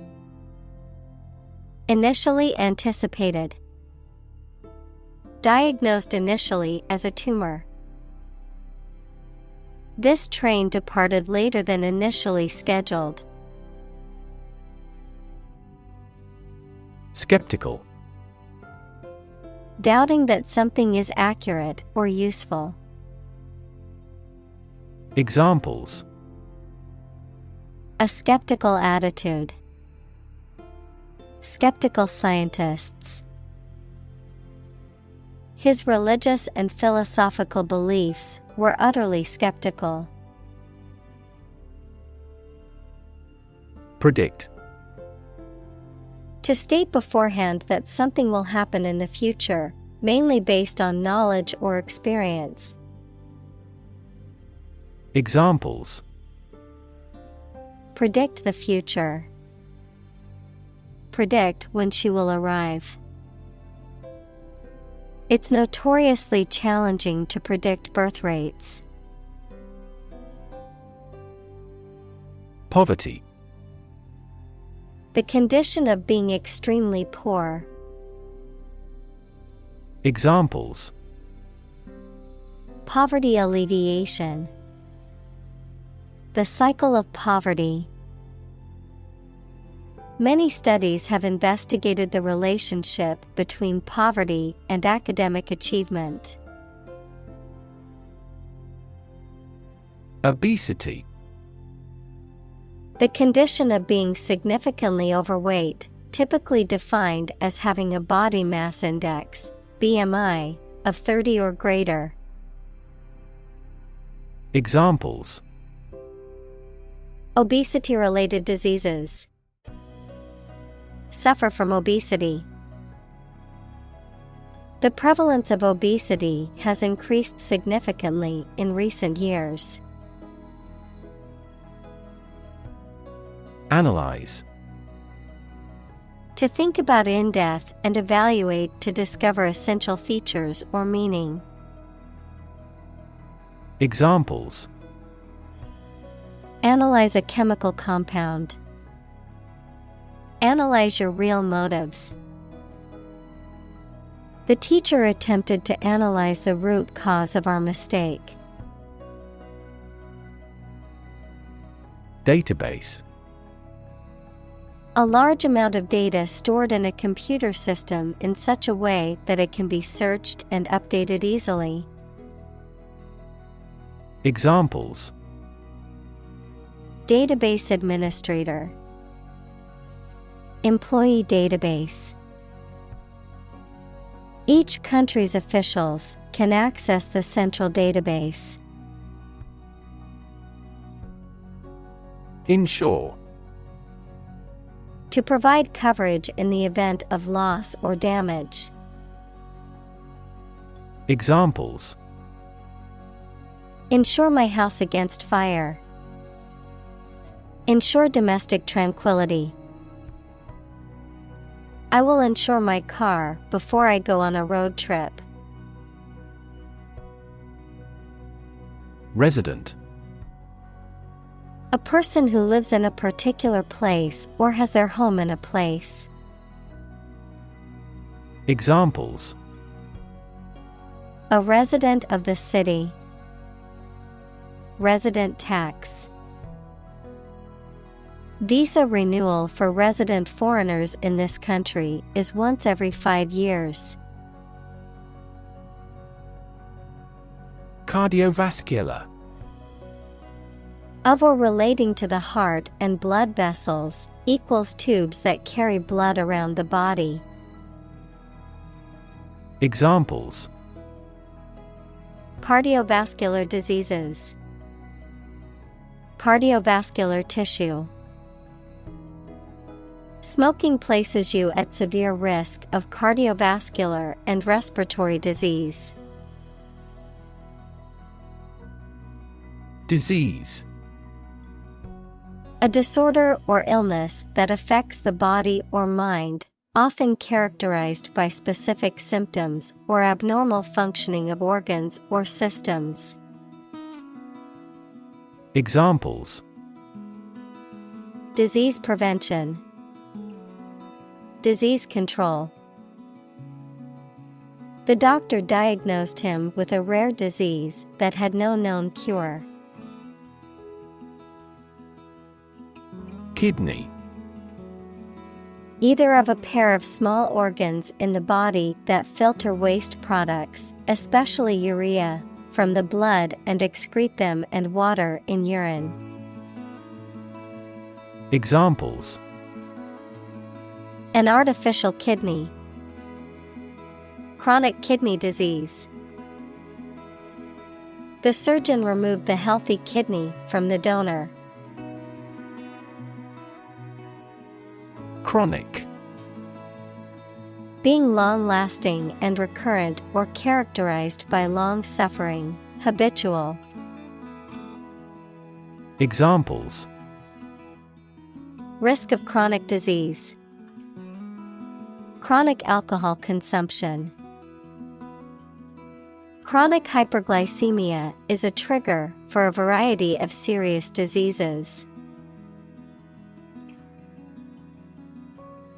Speaker 1: Initially anticipated. Diagnosed initially as a tumor. This train departed later than initially scheduled.
Speaker 2: Skeptical.
Speaker 1: Doubting that something is accurate or useful.
Speaker 2: Examples:
Speaker 1: A skeptical attitude. Skeptical scientists. His religious and philosophical beliefs were utterly skeptical.
Speaker 2: Predict.
Speaker 1: To state beforehand that something will happen in the future, mainly based on knowledge or experience.
Speaker 2: Examples:
Speaker 1: Predict the future. Predict when she will arrive. It's notoriously challenging to predict birth rates.
Speaker 2: Poverty.
Speaker 1: The condition of being extremely poor.
Speaker 2: Examples:
Speaker 1: Poverty alleviation. The cycle of poverty. Many studies have investigated the relationship between poverty and academic achievement.
Speaker 2: Obesity.
Speaker 1: The condition of being significantly overweight, typically defined as having a body mass index, BMI, of 30 or greater.
Speaker 2: Examples:
Speaker 1: Obesity-related diseases. Suffer from obesity. The prevalence of obesity has increased significantly in recent years.
Speaker 2: Analyze.
Speaker 1: To think about in depth and evaluate to discover essential features or meaning.
Speaker 2: Examples:
Speaker 1: Analyze a chemical compound. Analyze your real motives. The teacher attempted to analyze the root cause of our mistake.
Speaker 2: Database.
Speaker 1: A large amount of data stored in a computer system in such a way that it can be searched and updated easily.
Speaker 2: Examples:
Speaker 1: Database administrator. Employee database. Each country's officials can access the central database.
Speaker 2: Insure.
Speaker 1: To provide coverage in the event of loss or damage.
Speaker 2: Examples:
Speaker 1: Insure my house against fire. Ensure domestic tranquility. I will insure my car before I go on a road trip.
Speaker 2: Resident.
Speaker 1: A person who lives in a particular place or has their home in a place.
Speaker 2: Examples:
Speaker 1: A resident of the city. Resident tax. Visa renewal for resident foreigners in this country is once every 5 years.
Speaker 2: Cardiovascular.
Speaker 1: Of or relating to the heart and blood vessels, equals tubes that carry blood around the body.
Speaker 2: Examples:
Speaker 1: Cardiovascular diseases. Cardiovascular tissue. Smoking places you at severe risk of cardiovascular and respiratory disease.
Speaker 2: Disease.
Speaker 1: A disorder or illness that affects the body or mind, often characterized by specific symptoms or abnormal functioning of organs or systems.
Speaker 2: Examples:
Speaker 1: Disease prevention. Disease control. The doctor diagnosed him with a rare disease that had no known cure.
Speaker 2: Kidney.
Speaker 1: Either of a pair of small organs in the body that filter waste products, especially urea, from the blood and excrete them, and water in urine.
Speaker 2: Examples:
Speaker 1: An artificial kidney. Chronic kidney disease. The surgeon removed the healthy kidney from the donor.
Speaker 2: Chronic.
Speaker 1: Being long-lasting and recurrent or characterized by long suffering, habitual.
Speaker 2: Examples:
Speaker 1: Risk of chronic disease. Chronic alcohol consumption. Chronic hyperglycemia is a trigger for a variety of serious diseases.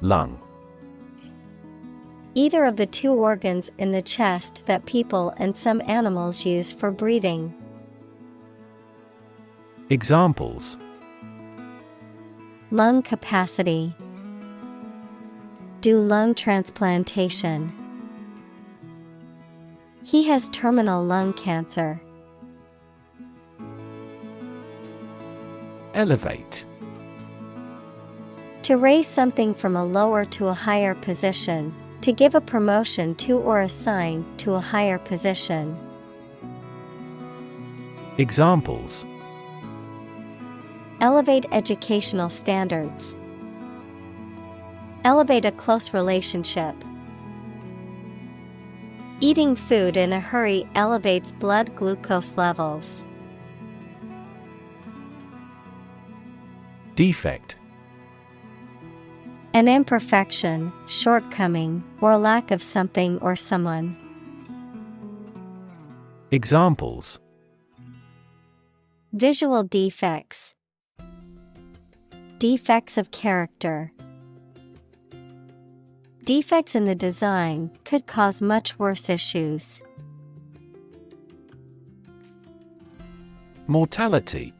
Speaker 2: Lung.
Speaker 1: Either of the two organs in the chest that people and some animals use for breathing.
Speaker 2: Examples:
Speaker 1: Lung capacity. Do lung transplantation. He has terminal lung cancer.
Speaker 2: Elevate.
Speaker 1: To raise something from a lower to a higher position, to give a promotion to or assign to a higher position.
Speaker 2: Examples:
Speaker 1: Elevate educational standards. Elevate a close relationship. Eating food in a hurry elevates blood glucose levels.
Speaker 2: Defect.
Speaker 1: An imperfection, shortcoming, or lack of something or someone.
Speaker 2: Examples:
Speaker 1: Visual defects. Defects of character. Defects in the design could cause much worse issues.
Speaker 2: Mortality.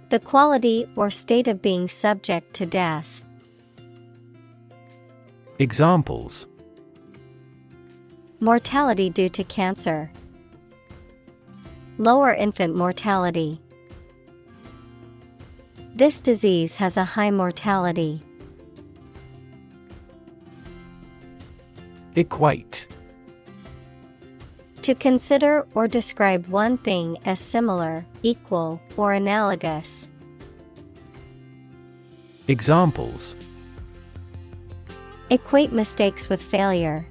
Speaker 1: The quality or state of being subject to death.
Speaker 2: Examples:
Speaker 1: Mortality due to cancer. Lower infant mortality. This disease has a high mortality.
Speaker 2: Equate.
Speaker 1: To consider or describe one thing as similar, equal, or analogous.
Speaker 2: Examples:
Speaker 1: Equate mistakes with failure.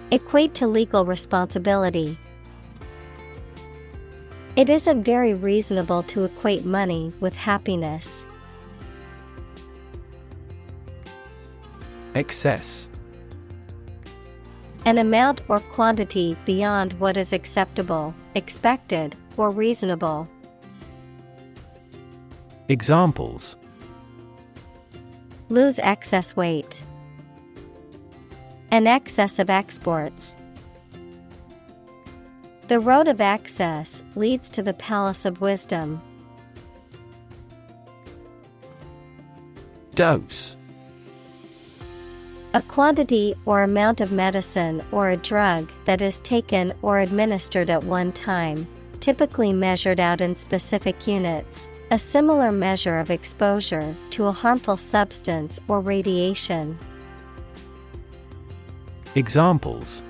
Speaker 1: Equate to legal responsibility. It isn't very reasonable to equate money with happiness.
Speaker 2: Excess.
Speaker 1: An amount or quantity beyond what is acceptable, expected, or reasonable.
Speaker 2: Examples:
Speaker 1: Lose excess weight. An excess of exports. The road of access leads to the palace of wisdom.
Speaker 2: Dose.
Speaker 1: A quantity or amount of medicine or a drug that is taken or administered at one time, typically measured out in specific units, a similar measure of exposure to a harmful substance or radiation.
Speaker 2: Examples: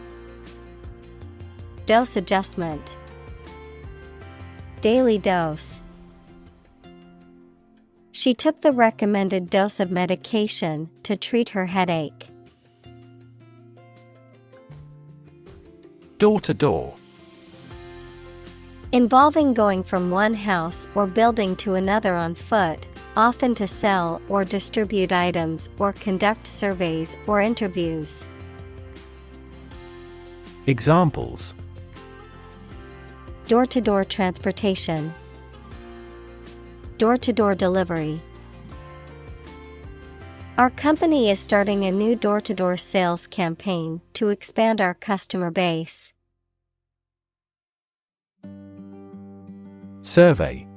Speaker 1: Dose adjustment. Daily dose. She took the recommended dose of medication to treat her headache.
Speaker 2: Door to door.
Speaker 1: Involving going from one house or building to another on foot, often to sell or distribute items or conduct surveys or interviews.
Speaker 2: Examples:
Speaker 1: Door-to-door transportation. Door-to-door delivery. Our company is starting a new door-to-door sales campaign to expand our customer base.
Speaker 2: Survey.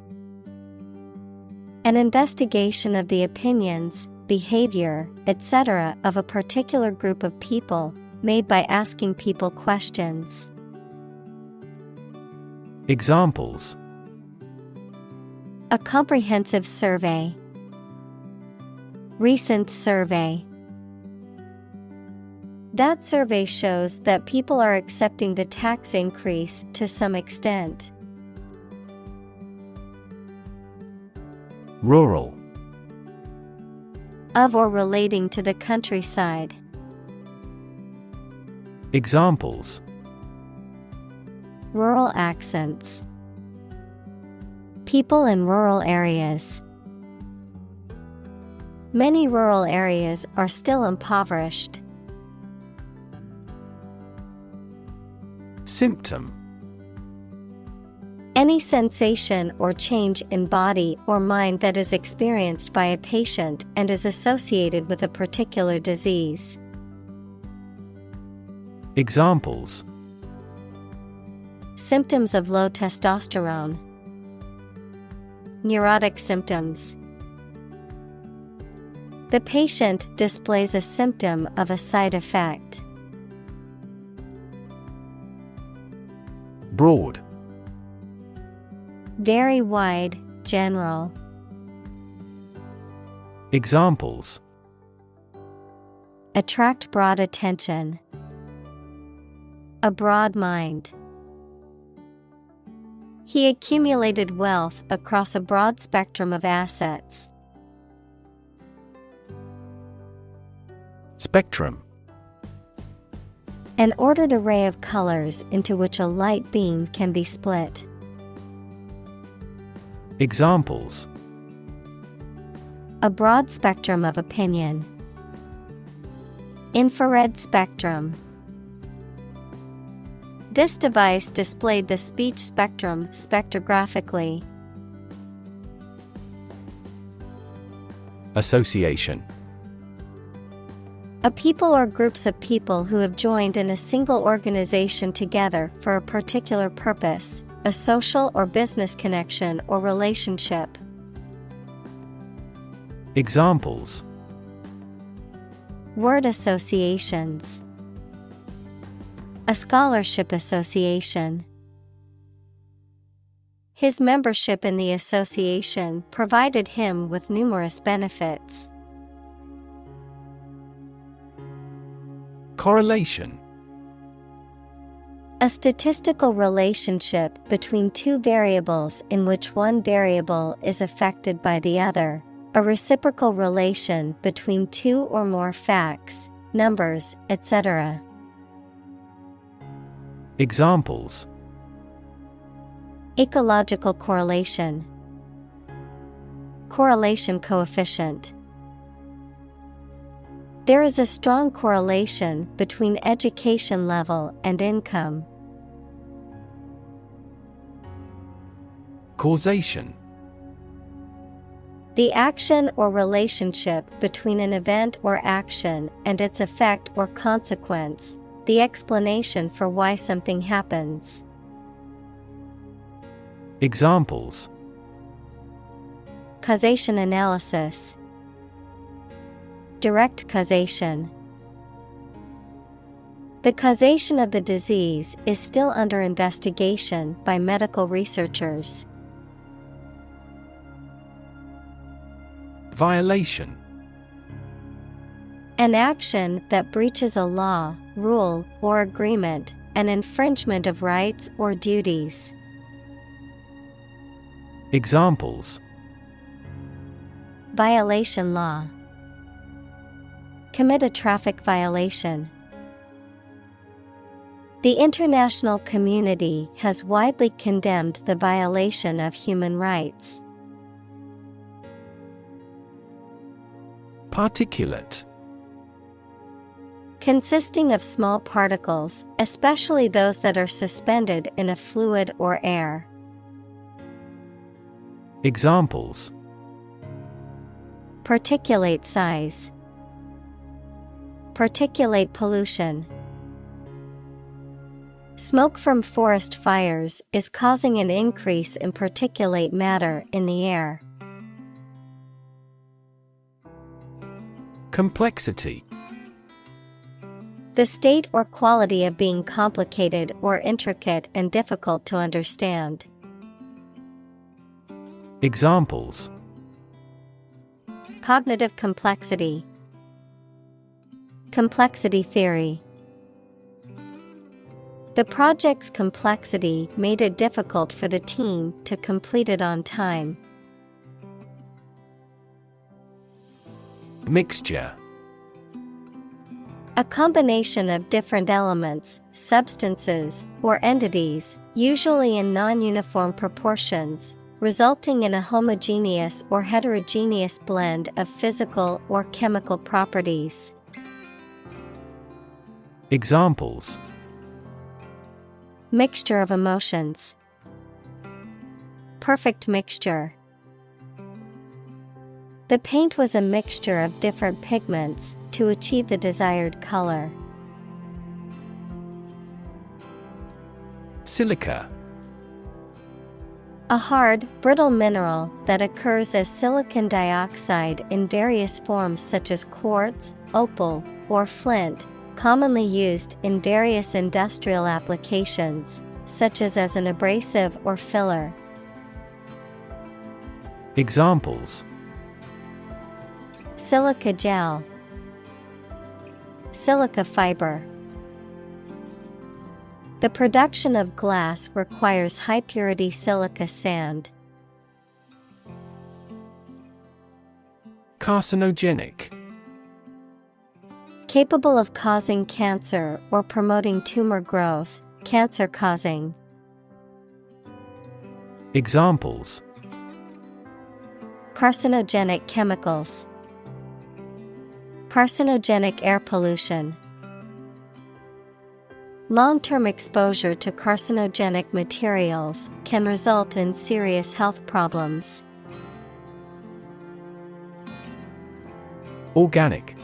Speaker 1: An investigation of the opinions, behavior, etc. of a particular group of people, made by asking people questions.
Speaker 2: Examples:
Speaker 1: a comprehensive survey. Recent survey. That survey shows that people are accepting the tax increase to some extent.
Speaker 2: Rural.
Speaker 1: Of or relating to the countryside.
Speaker 2: Examples:
Speaker 1: rural accents. People in rural areas. Many rural areas are still impoverished.
Speaker 2: Symptom:
Speaker 1: any sensation or change in body or mind that is experienced by a patient and is associated with a particular disease.
Speaker 2: Examples:
Speaker 1: symptoms of low testosterone. Neurotic symptoms. The patient displays a symptom of a side effect.
Speaker 2: Broad.
Speaker 1: Very wide, general.
Speaker 2: Examples:
Speaker 1: attract broad attention. A broad mind. He accumulated wealth across a broad spectrum of assets.
Speaker 2: Spectrum.
Speaker 1: An ordered array of colors into which a light beam can be split.
Speaker 2: Examples:
Speaker 1: a broad spectrum of opinion. Infrared spectrum. This device displayed the speech spectrum spectrographically.
Speaker 2: Association.
Speaker 1: A people or groups of people who have joined in a single organization together for a particular purpose, a social or business connection or relationship.
Speaker 2: Examples:
Speaker 1: word associations. A scholarship association. His membership in the association provided him with numerous benefits.
Speaker 2: Correlation.
Speaker 1: A statistical relationship between two variables in which one variable is affected by the other. A reciprocal relation between two or more facts, numbers, etc.
Speaker 2: Examples:
Speaker 1: ecological correlation. Correlation coefficient. There is a strong correlation between education level and income.
Speaker 2: Causation.
Speaker 1: The action or relationship between an event or action and its effect or consequence, the explanation for why something happens.
Speaker 2: Examples:
Speaker 1: causation analysis. Direct causation. The causation of the disease is still under investigation by medical researchers.
Speaker 2: Violation.
Speaker 1: An action that breaches a law, rule, or agreement, an infringement of rights or duties.
Speaker 2: Examples:
Speaker 1: violation law. Commit a traffic violation. The international community has widely condemned the violation of human rights.
Speaker 2: Particulate.
Speaker 1: Consisting of small particles, especially those that are suspended in a fluid or air.
Speaker 2: Examples:
Speaker 1: particulate size. Particulate pollution. Smoke from forest fires is causing an increase in particulate matter in the air.
Speaker 2: Complexity.
Speaker 1: The state or quality of being complicated or intricate and difficult to understand.
Speaker 2: Examples:
Speaker 1: Cognitive complexity. Complexity theory. The project's complexity made it difficult for the team to complete it on time.
Speaker 2: Mixture.
Speaker 1: A combination of different elements, substances, or entities, usually in non-uniform proportions, resulting in a homogeneous or heterogeneous blend of physical or chemical properties.
Speaker 2: Examples:
Speaker 1: Mixture of emotions. Perfect mixture. The paint was a mixture of different pigments to achieve the desired color.
Speaker 2: Silica.
Speaker 1: A hard, brittle mineral that occurs as silicon dioxide in various forms such as quartz, opal, or flint, commonly used in various industrial applications, such as an abrasive or filler.
Speaker 2: Examples:
Speaker 1: Silica gel. Silica fiber. The production of glass requires high-purity silica sand.
Speaker 2: Carcinogenic.
Speaker 1: Capable of causing cancer or promoting tumor growth, cancer-causing.
Speaker 2: Examples:
Speaker 1: Carcinogenic chemicals. Carcinogenic air pollution. Long-term exposure to carcinogenic materials can result in serious health problems.
Speaker 2: Organic.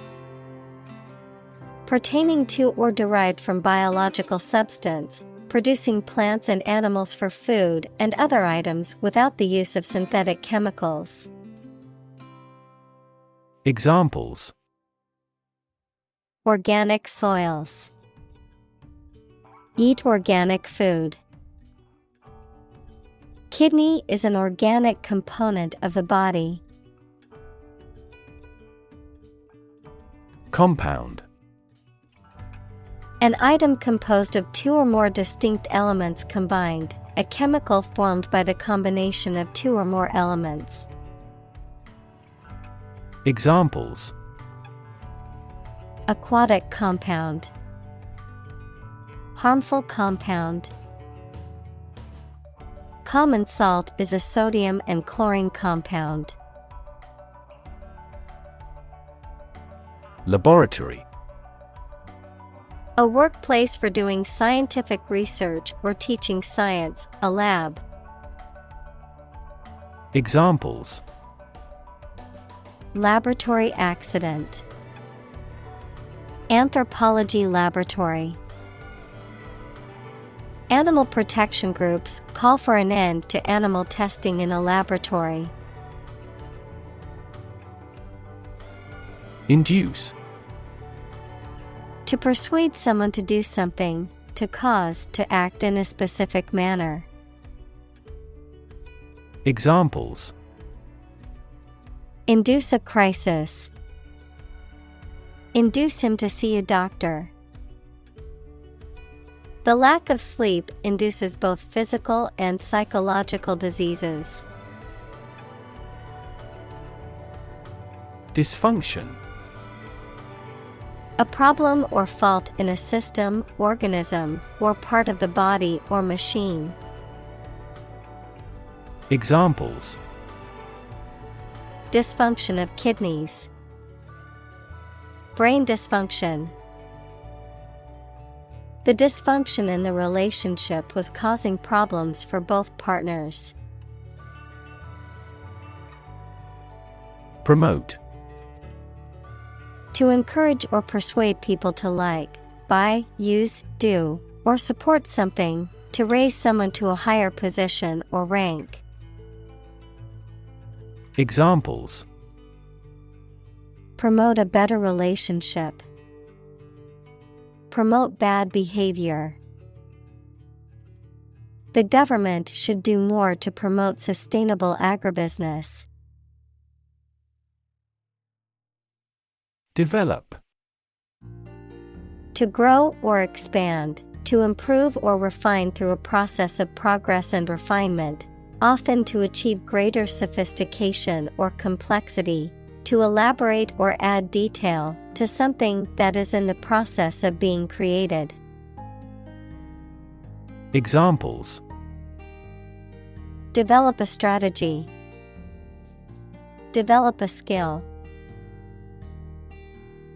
Speaker 1: Pertaining to or derived from biological substance, producing plants and animals for food and other items without the use of synthetic chemicals.
Speaker 2: Examples:
Speaker 1: Organic soils. Eat organic food. Kidney is an organic component of the body.
Speaker 2: Compound.
Speaker 1: An item composed of two or more distinct elements combined, a chemical formed by the combination of two or more elements.
Speaker 2: Examples:
Speaker 1: Aquatic compound. Harmful compound. Common salt is a sodium and chlorine compound.
Speaker 2: Laboratory.
Speaker 1: A workplace for doing scientific research or teaching science, a lab.
Speaker 2: Examples:
Speaker 1: Laboratory accident. Anthropology laboratory. Animal protection groups call for an end to animal testing in a laboratory.
Speaker 2: Induce.
Speaker 1: To persuade someone to do something, to cause to act in a specific manner.
Speaker 2: Examples:
Speaker 1: Induce a crisis. Induce him to see a doctor. The lack of sleep induces both physical and psychological diseases.
Speaker 2: Dysfunction.
Speaker 1: A problem or fault in a system, organism, or part of the body or machine.
Speaker 2: Examples:
Speaker 1: Dysfunction of kidneys. Brain dysfunction. The dysfunction in the relationship was causing problems for both partners.
Speaker 2: Promote.
Speaker 1: To encourage or persuade people to like, buy, use, do, or support something, to raise someone to a higher position or rank. Promote a better relationship. Promote bad behavior. The government should do more to promote sustainable agribusiness.
Speaker 2: Develop.
Speaker 1: To grow or expand, to improve or refine through a process of progress and refinement, often to achieve greater sophistication or complexity, to elaborate or add detail to something that is in the process of being created.
Speaker 2: Examples:
Speaker 1: Develop a strategy. Develop a skill.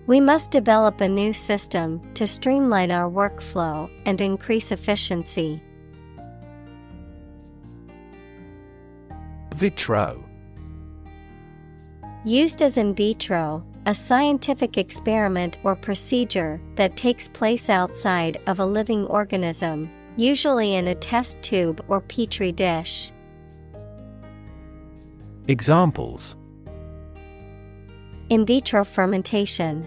Speaker 1: We must develop a new system to streamline our workflow and increase efficiency.
Speaker 2: Vitro.
Speaker 1: Used as in vitro, a scientific experiment or procedure that takes place outside of a living organism, usually in a test tube or petri dish.
Speaker 2: Examples:
Speaker 1: In vitro fermentation.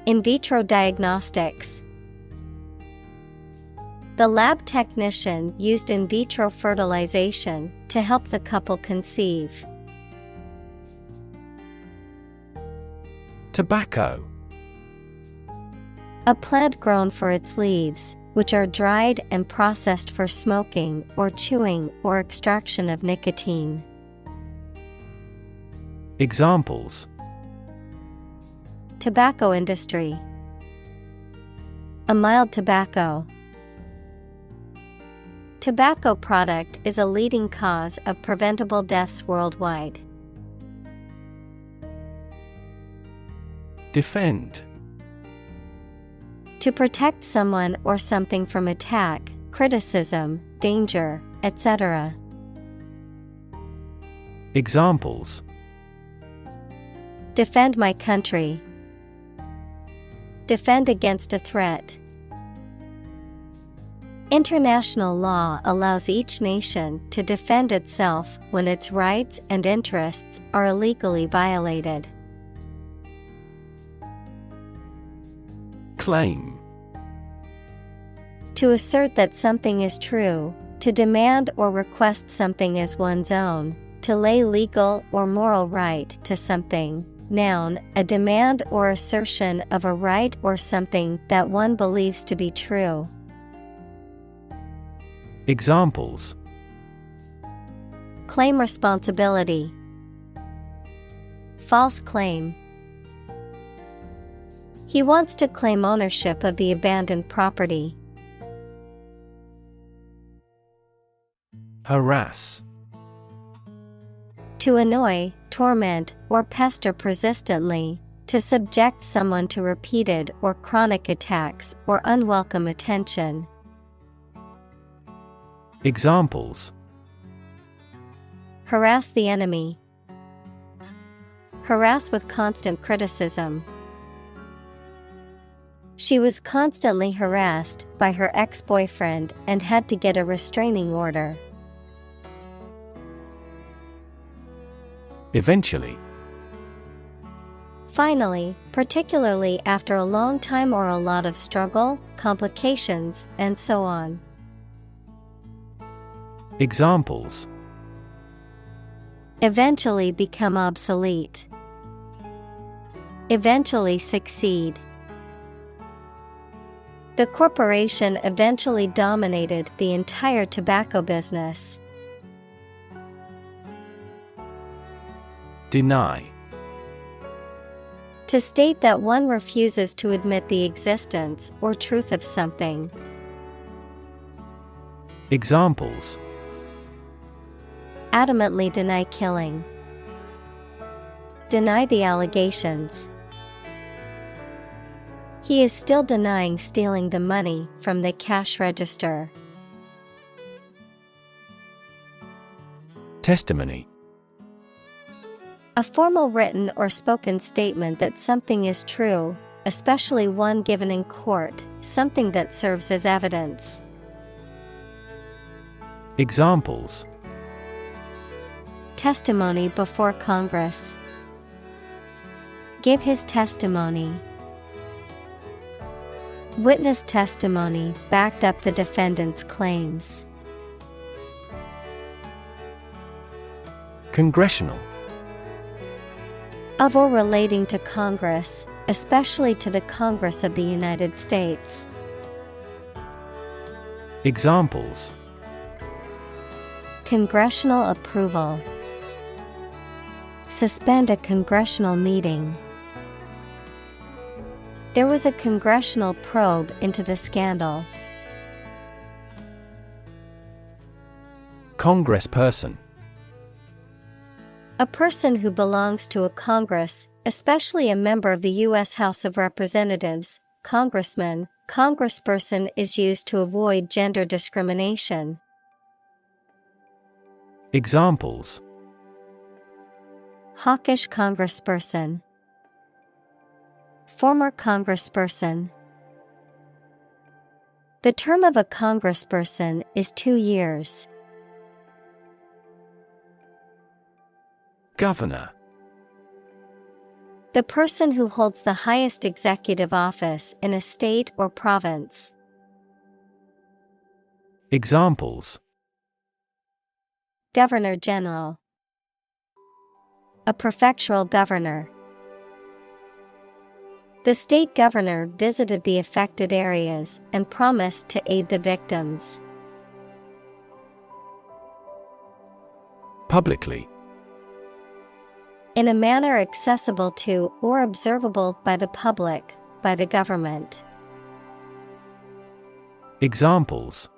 Speaker 1: In vitro diagnostics. The lab technician used in vitro fertilization to help the couple conceive.
Speaker 2: Tobacco.
Speaker 1: A plant grown for its leaves, which are dried and processed for smoking or chewing or extraction of nicotine.
Speaker 2: Examples:
Speaker 1: Tobacco industry. A mild tobacco. Tobacco product is a leading cause of preventable deaths worldwide.
Speaker 2: Defend.
Speaker 1: To protect someone or something from attack, criticism, danger, etc.
Speaker 2: Examples:
Speaker 1: Defend my country. Defend against a threat. International law allows each nation to defend itself when its rights and interests are illegally violated.
Speaker 2: Claim.
Speaker 1: To assert that something is true, to demand or request something as one's own, to lay legal or moral right to something. Noun, a demand or assertion of a right or something that one believes to be true.
Speaker 2: Examples:
Speaker 1: Claim responsibility. False claim. He wants to claim ownership of the abandoned property.
Speaker 2: Harass.
Speaker 1: To annoy, torment, or pester persistently, to subject someone to repeated or chronic attacks or unwelcome attention.
Speaker 2: Examples:
Speaker 1: Harass the enemy. Harass with constant criticism. She was constantly harassed by her ex-boyfriend and had to get a restraining order.
Speaker 2: Eventually.
Speaker 1: Finally, particularly after a long time or a lot of struggle, complications, and so on.
Speaker 2: Examples:
Speaker 1: Eventually become obsolete. Eventually succeed. The corporation eventually dominated the entire tobacco business.
Speaker 2: Deny.
Speaker 1: To state that one refuses to admit the existence or truth of something.
Speaker 2: Examples:
Speaker 1: Adamantly deny killing. Deny the allegations. He is still denying stealing the money from the cash register.
Speaker 2: Testimony.
Speaker 1: A formal written or spoken statement that something is true, especially one given in court, something that serves as evidence.
Speaker 2: Examples:
Speaker 1: Testimony before Congress. Give his testimony. Witness testimony backed up the defendant's claims.
Speaker 2: Congressional.
Speaker 1: Of or relating to Congress, especially to the Congress of the United States.
Speaker 2: Examples:
Speaker 1: congressional approval, suspend a congressional meeting. There was a congressional probe into the scandal.
Speaker 2: Congressperson.
Speaker 1: A person who belongs to a Congress, especially a member of the U.S. House of Representatives, congressman. Congressperson is used to avoid gender discrimination.
Speaker 2: Examples:
Speaker 1: hawkish congressperson, former congressperson. The term of a congressperson is 2 years.
Speaker 2: Governor.
Speaker 1: The person who holds the highest executive office in a state or province.
Speaker 2: Examples:
Speaker 1: Governor General, a prefectural governor. The state governor visited the affected areas and promised to aid the victims.
Speaker 2: Publicly.
Speaker 1: In a manner accessible to or observable by the public, by the government.
Speaker 2: Examples: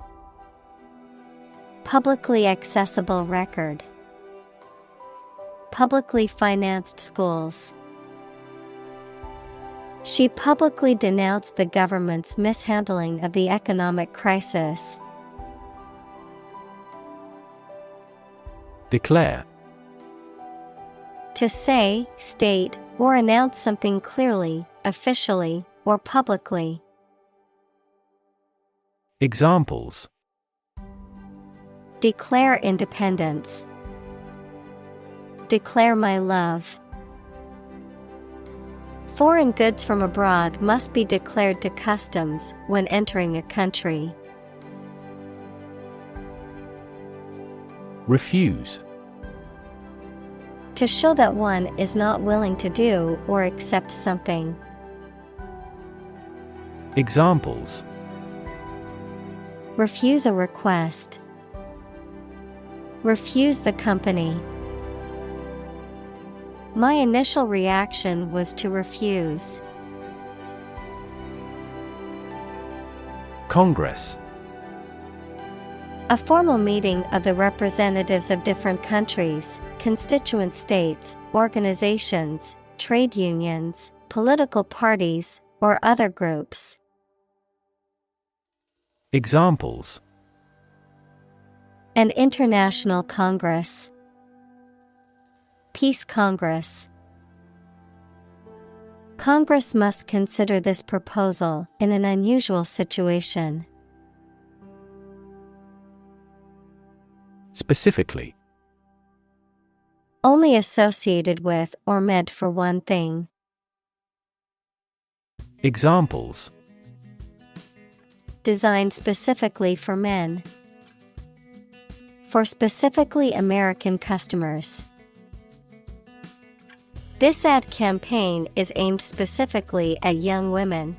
Speaker 1: publicly accessible record, publicly financed schools. She publicly denounced the government's mishandling of the economic crisis.
Speaker 2: Declare.
Speaker 1: To say, state, or announce something clearly, officially, or publicly.
Speaker 2: Examples:
Speaker 1: declare independence, declare my love. Foreign goods from abroad must be declared to customs when entering a country.
Speaker 2: Refuse.
Speaker 1: To show that one is not willing to do or accept something.
Speaker 2: Examples:
Speaker 1: refuse a request, refuse the company. My initial reaction was to refuse.
Speaker 2: Congress.
Speaker 1: A formal meeting of the representatives of different countries, constituent states, organizations, trade unions, political parties, or other groups.
Speaker 2: Examples:
Speaker 1: an international congress, peace congress. Congress must consider this proposal in an unusual situation.
Speaker 2: Specifically.
Speaker 1: Only associated with or meant for one thing.
Speaker 2: Examples:
Speaker 1: designed specifically for men, for specifically American customers. This ad campaign is aimed specifically at young women.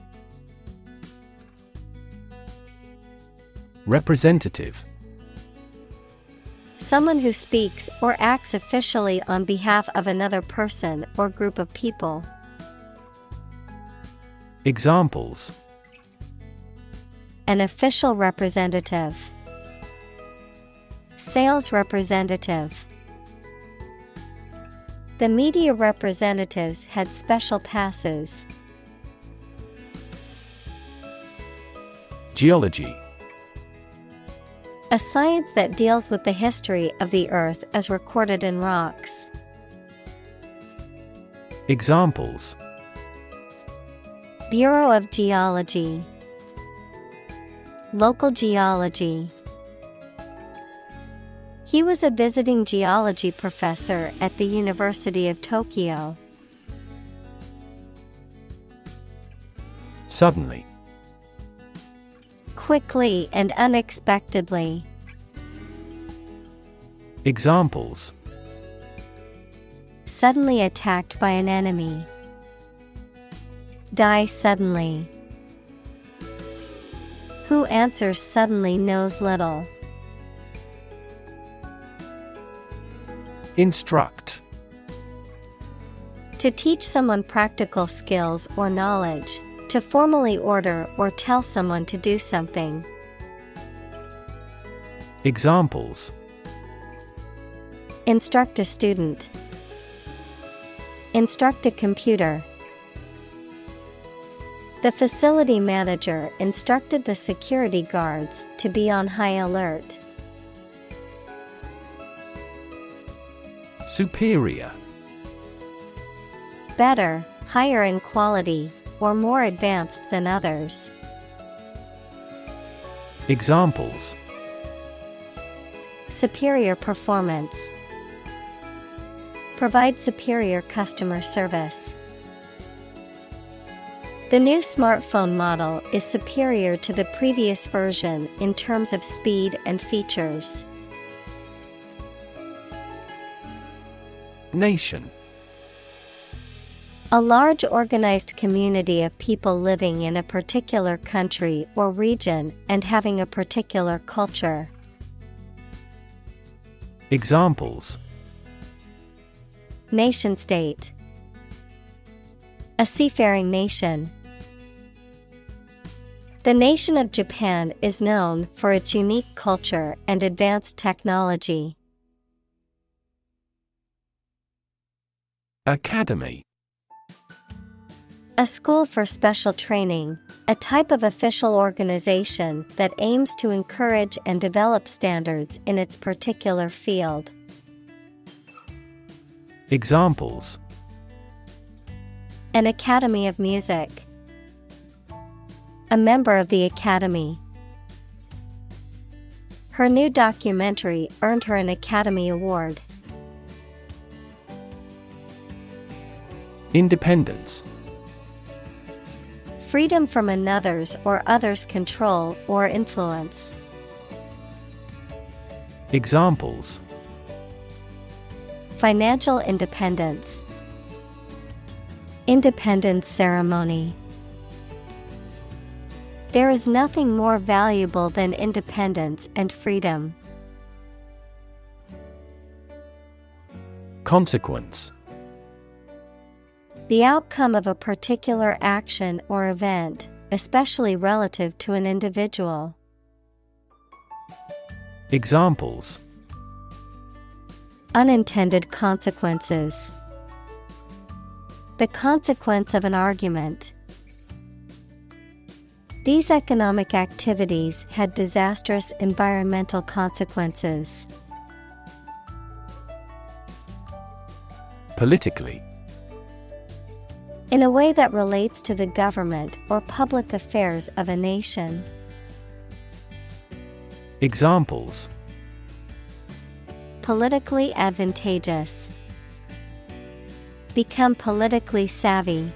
Speaker 2: Representative.
Speaker 1: Someone who speaks or acts officially on behalf of another person or group of people.
Speaker 2: Examples:
Speaker 1: an official representative, sales representative. The media representatives had special passes.
Speaker 2: Geology.
Speaker 1: A science that deals with the history of the Earth as recorded in rocks.
Speaker 2: Examples:
Speaker 1: Bureau of Geology, local geology. He was a visiting geology professor at the University of Tokyo.
Speaker 2: Suddenly.
Speaker 1: Quickly and unexpectedly.
Speaker 2: Examples:
Speaker 1: Suddenly attacked by an enemy. Die suddenly. Who answers suddenly knows little.
Speaker 2: Instruct.
Speaker 1: To teach someone practical skills or knowledge. To formally order or tell someone to do something.
Speaker 2: Examples:
Speaker 1: Instruct a student. Instruct a computer. The facility manager instructed the security guards to be on high alert.
Speaker 2: Superior.
Speaker 1: Better, higher in quality, or more advanced than others.
Speaker 2: Examples:
Speaker 1: Superior performance. Provide superior customer service. The new smartphone model is superior to the previous version in terms of speed and features.
Speaker 2: Nation.
Speaker 1: A large organized community of people living in a particular country or region and having a particular culture.
Speaker 2: Examples:
Speaker 1: Nation-state. A seafaring nation. The nation of Japan is known for its unique culture and advanced technology.
Speaker 2: Academy.
Speaker 1: A school for special training, a type of official organization that aims to encourage and develop standards in its particular field.
Speaker 2: Examples:
Speaker 1: An academy of music. A member of the academy. Her new documentary earned her an Academy Award.
Speaker 2: Independence.
Speaker 1: Freedom from another's or others' control or influence.
Speaker 2: Examples:
Speaker 1: Financial independence. Independence ceremony. There is nothing more valuable than independence and freedom.
Speaker 2: Consequence.
Speaker 1: The outcome of a particular action or event, especially relative to an individual.
Speaker 2: Examples:
Speaker 1: Unintended consequences. The consequence of an argument. These economic activities had disastrous environmental consequences.
Speaker 2: Politically.
Speaker 1: In a way that relates to the government or public affairs of a nation.
Speaker 2: Examples:
Speaker 1: Politically advantageous. Become politically savvy.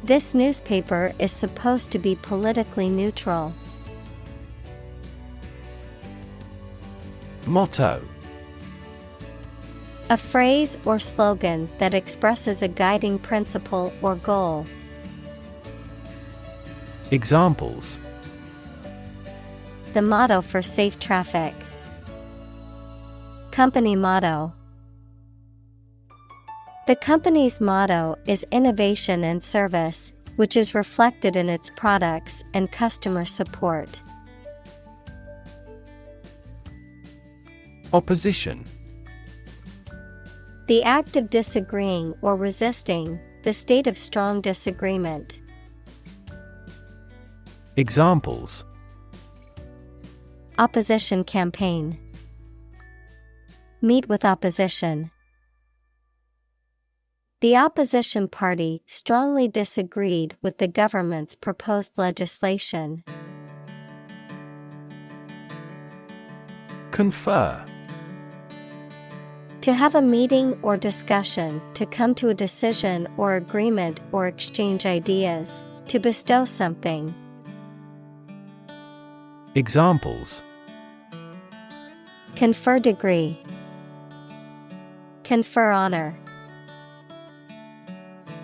Speaker 1: This newspaper is supposed to be politically neutral.
Speaker 2: Motto.
Speaker 1: A phrase or slogan that expresses a guiding principle or goal.
Speaker 2: Examples:
Speaker 1: The motto for safe traffic. Company motto. The company's motto is innovation and service, which is reflected in its products and customer support.
Speaker 2: Opposition.
Speaker 1: The act of disagreeing or resisting, the state of strong disagreement.
Speaker 2: Examples:
Speaker 1: Opposition campaign. Meet with opposition. The opposition party strongly disagreed with the government's proposed legislation.
Speaker 2: Confer.
Speaker 1: To have a meeting or discussion, to come to a decision or agreement or exchange ideas, to bestow something.
Speaker 2: Examples:
Speaker 1: Confer degree. Confer honor.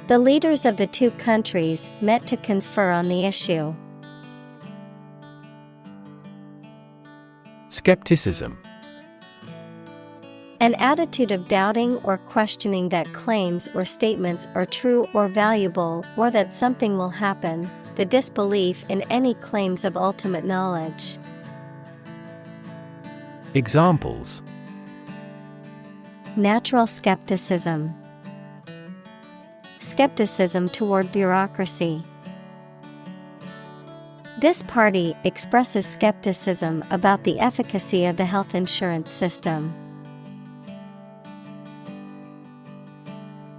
Speaker 1: The leaders of the two countries met to confer on the issue.
Speaker 2: Skepticism.
Speaker 1: An attitude of doubting or questioning that claims or statements are true or valuable, or that something will happen, the disbelief in any claims of ultimate knowledge.
Speaker 2: Examples:
Speaker 1: Natural skepticism. Skepticism toward bureaucracy. This party expresses skepticism about the efficacy of the health insurance system.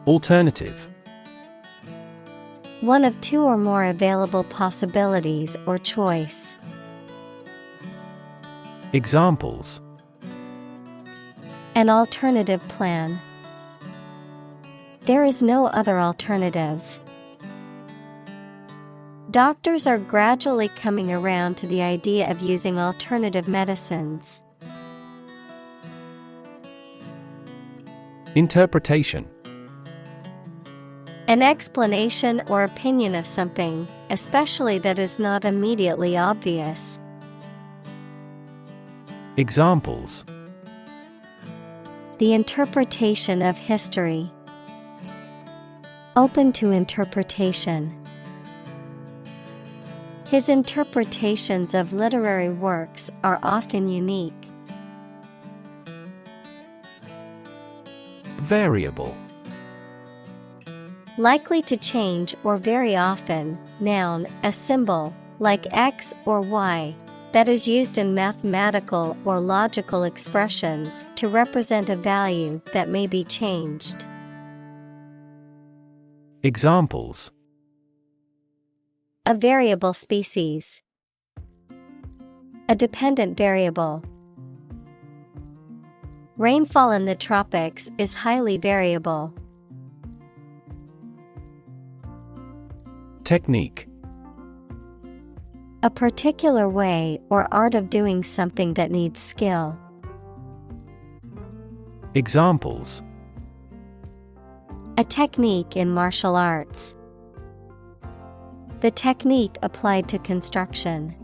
Speaker 2: Alternative.
Speaker 1: One of two or more available possibilities or choice.
Speaker 2: Examples:
Speaker 1: An alternative plan. There is no other alternative. Doctors are gradually coming around to the idea of using alternative medicines.
Speaker 2: Interpretation.
Speaker 1: An explanation or opinion of something, especially that is not immediately obvious.
Speaker 2: Examples:
Speaker 1: The interpretation of history. Open to interpretation. His interpretations of literary works are often unique.
Speaker 2: Variable.
Speaker 1: Likely to change or very often, noun, a symbol, like X or Y, that is used in mathematical or logical expressions to represent a value that may be changed.
Speaker 2: Examples:
Speaker 1: A variable species. A dependent variable. Rainfall in the tropics is highly variable.
Speaker 2: Technique.
Speaker 1: A particular way or art of doing something that needs skill.
Speaker 2: Examples:
Speaker 1: A technique in martial arts. The technique applied to construction.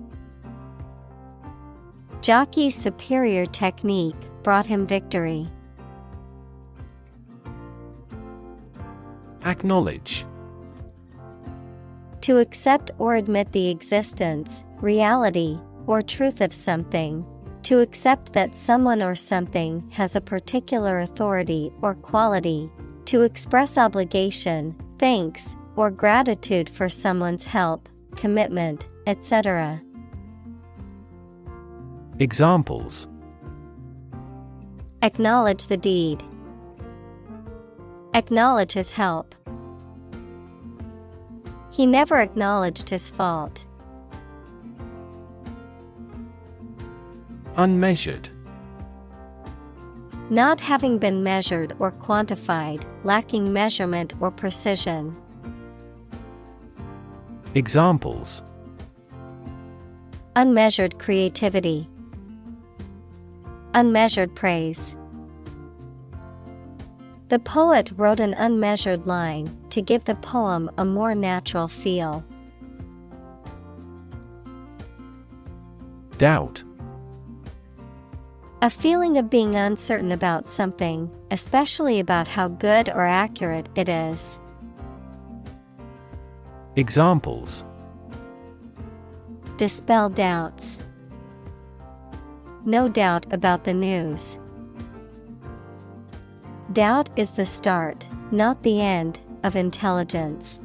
Speaker 1: Jockey's superior technique brought him victory.
Speaker 2: Acknowledge.
Speaker 1: To accept or admit the existence, reality, or truth of something. To accept that someone or something has a particular authority or quality. To express obligation, thanks, or gratitude for someone's help, commitment, etc.
Speaker 2: Examples:
Speaker 1: Acknowledge the deed. Acknowledge his help. He never acknowledged his fault.
Speaker 2: Unmeasured.
Speaker 1: Not having been measured or quantified, lacking measurement or precision.
Speaker 2: Examples:
Speaker 1: Unmeasured creativity. Unmeasured praise. The poet wrote an unmeasured line to give the poem a more natural feel.
Speaker 2: Doubt.
Speaker 1: A feeling of being uncertain about something, especially about how good or accurate it is.
Speaker 2: Examples:
Speaker 1: Dispel doubts. No doubt about the news. Doubt is the start, not the end, of intelligence.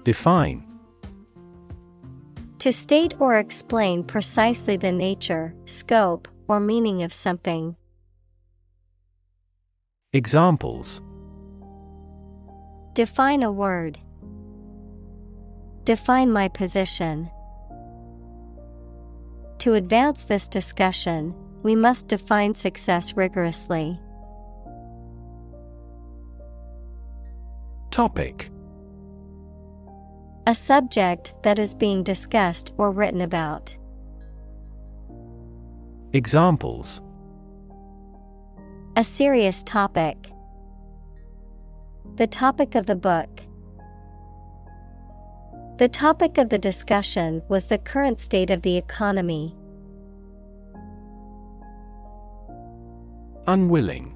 Speaker 2: Define.
Speaker 1: To state or explain precisely the nature, scope, or meaning of something.
Speaker 2: Examples:
Speaker 1: Define a word. Define my position. To advance this discussion, we must define success rigorously.
Speaker 2: Topic.
Speaker 1: A subject that is being discussed or written about.
Speaker 2: Examples.
Speaker 1: A serious topic. The topic of the book. The topic of the discussion was the current state of the economy.
Speaker 2: Unwilling.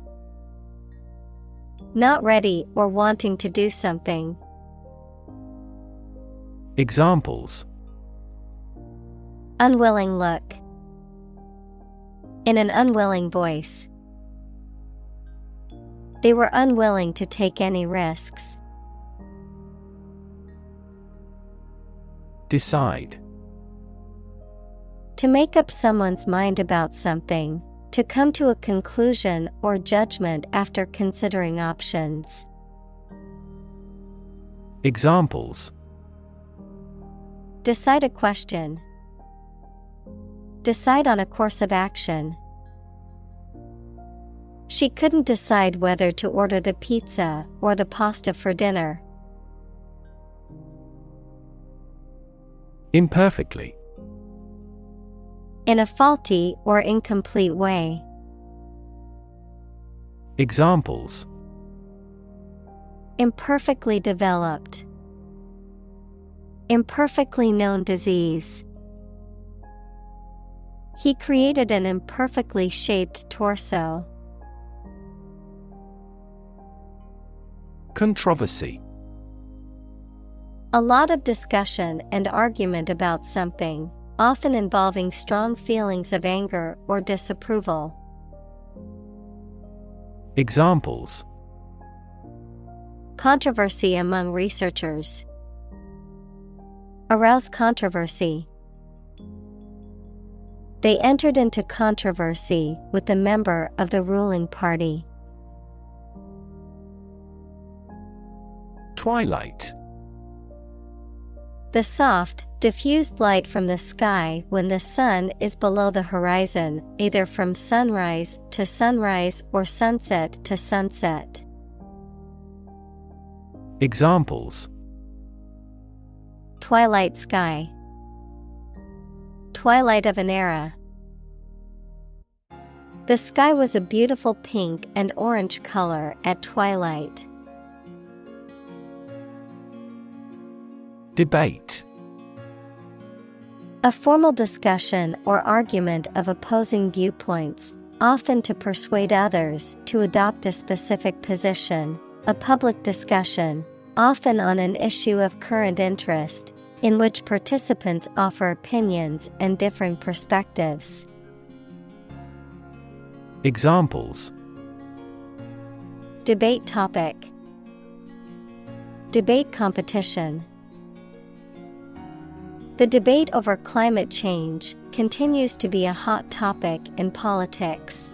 Speaker 1: Not ready or wanting to do something.
Speaker 2: Examples.
Speaker 1: Unwilling look. In an unwilling voice. They were unwilling to take any risks.
Speaker 2: Decide.
Speaker 1: To make up someone's mind about something, to come to a conclusion or judgment after considering options.
Speaker 2: Examples.
Speaker 1: Decide a question. Decide on a course of action. She couldn't decide whether to order the pizza or the pasta for dinner.
Speaker 2: Imperfectly.
Speaker 1: In a faulty or incomplete way.
Speaker 2: Examples.
Speaker 1: Imperfectly developed. Imperfectly known disease. He created an imperfectly shaped torso.
Speaker 2: Controversy.
Speaker 1: A lot of discussion and argument about something, often involving strong feelings of anger or disapproval.
Speaker 2: Examples.
Speaker 1: Controversy among researchers. Arouse controversy. They entered into controversy with a member of the ruling party.
Speaker 2: Twilight.
Speaker 1: The soft, diffused light from the sky when the sun is below the horizon, either from sunrise to sunrise or sunset to sunset.
Speaker 2: Examples.
Speaker 1: Twilight sky. Twilight of an era. The sky was a beautiful pink and orange color at twilight.
Speaker 2: Debate.
Speaker 1: A formal discussion or argument of opposing viewpoints, often to persuade others to adopt a specific position, a public discussion, often on an issue of current interest, in which participants offer opinions and differing perspectives.
Speaker 2: Examples.
Speaker 1: Debate topic. Debate competition. The debate over climate change continues to be a hot topic in politics.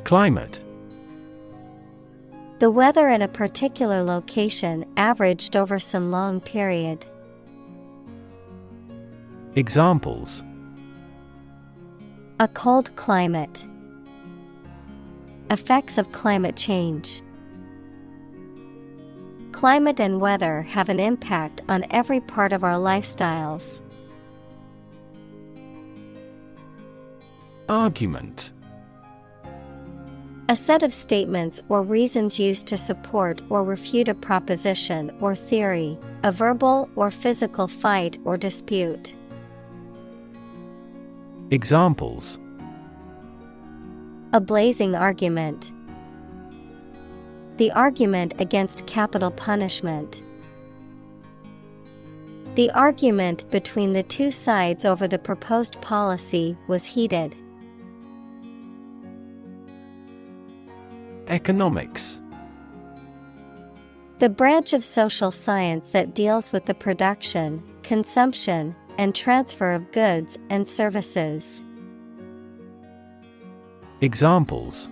Speaker 2: Climate.
Speaker 1: The weather in a particular location averaged over some long period.
Speaker 2: Examples.
Speaker 1: A cold climate. Effects of climate change. Climate and weather have an impact on every part of our lifestyles.
Speaker 2: Argument.
Speaker 1: A set of statements or reasons used to support or refute a proposition or theory, a verbal or physical fight or dispute.
Speaker 2: Examples.
Speaker 1: A blazing argument. The argument against capital punishment. The argument between the two sides over the proposed policy was heated.
Speaker 2: Economics.
Speaker 1: The branch of social science that deals with the production, consumption, and transfer of goods and services.
Speaker 2: Examples.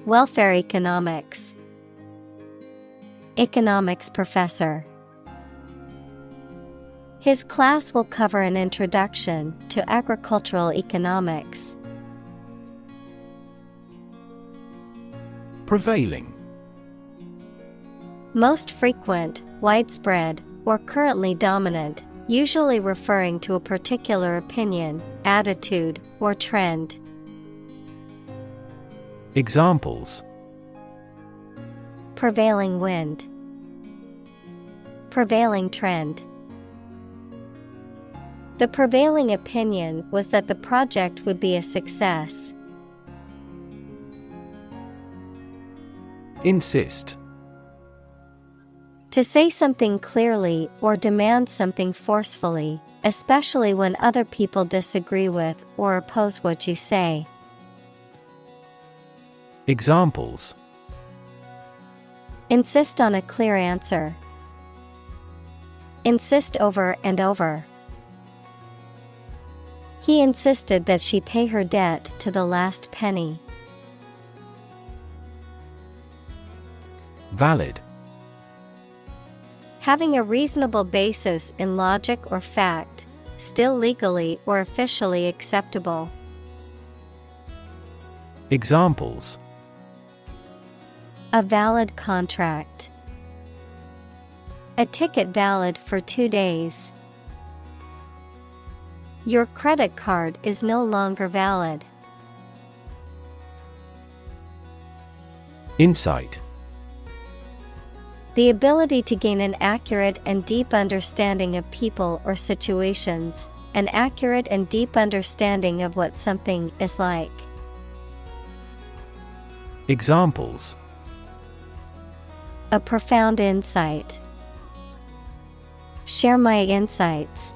Speaker 1: Welfare economics. Economics professor. His class will cover an introduction to agricultural economics.
Speaker 2: Prevailing.
Speaker 1: Most frequent, widespread, or currently dominant, usually referring to a particular opinion, attitude, or trend.
Speaker 2: Examples:
Speaker 1: Prevailing wind. Prevailing trend. The prevailing opinion was that the project would be a success.
Speaker 2: Insist.
Speaker 1: To say something clearly or demand something forcefully, especially when other people disagree with or oppose what you say.
Speaker 2: Examples:
Speaker 1: Insist on a clear answer. Insist over and over. He insisted that she pay her debt to the last penny.
Speaker 2: Valid.
Speaker 1: Having a reasonable basis in logic or fact, still legally or officially acceptable.
Speaker 2: Examples:
Speaker 1: A valid contract. A ticket valid for 2 days. Your credit card is no longer valid.
Speaker 2: Insight.
Speaker 1: The ability to gain an accurate and deep understanding of people or situations, an accurate and deep understanding of what something is like.
Speaker 2: Examples:
Speaker 1: A profound insight. Share my insights.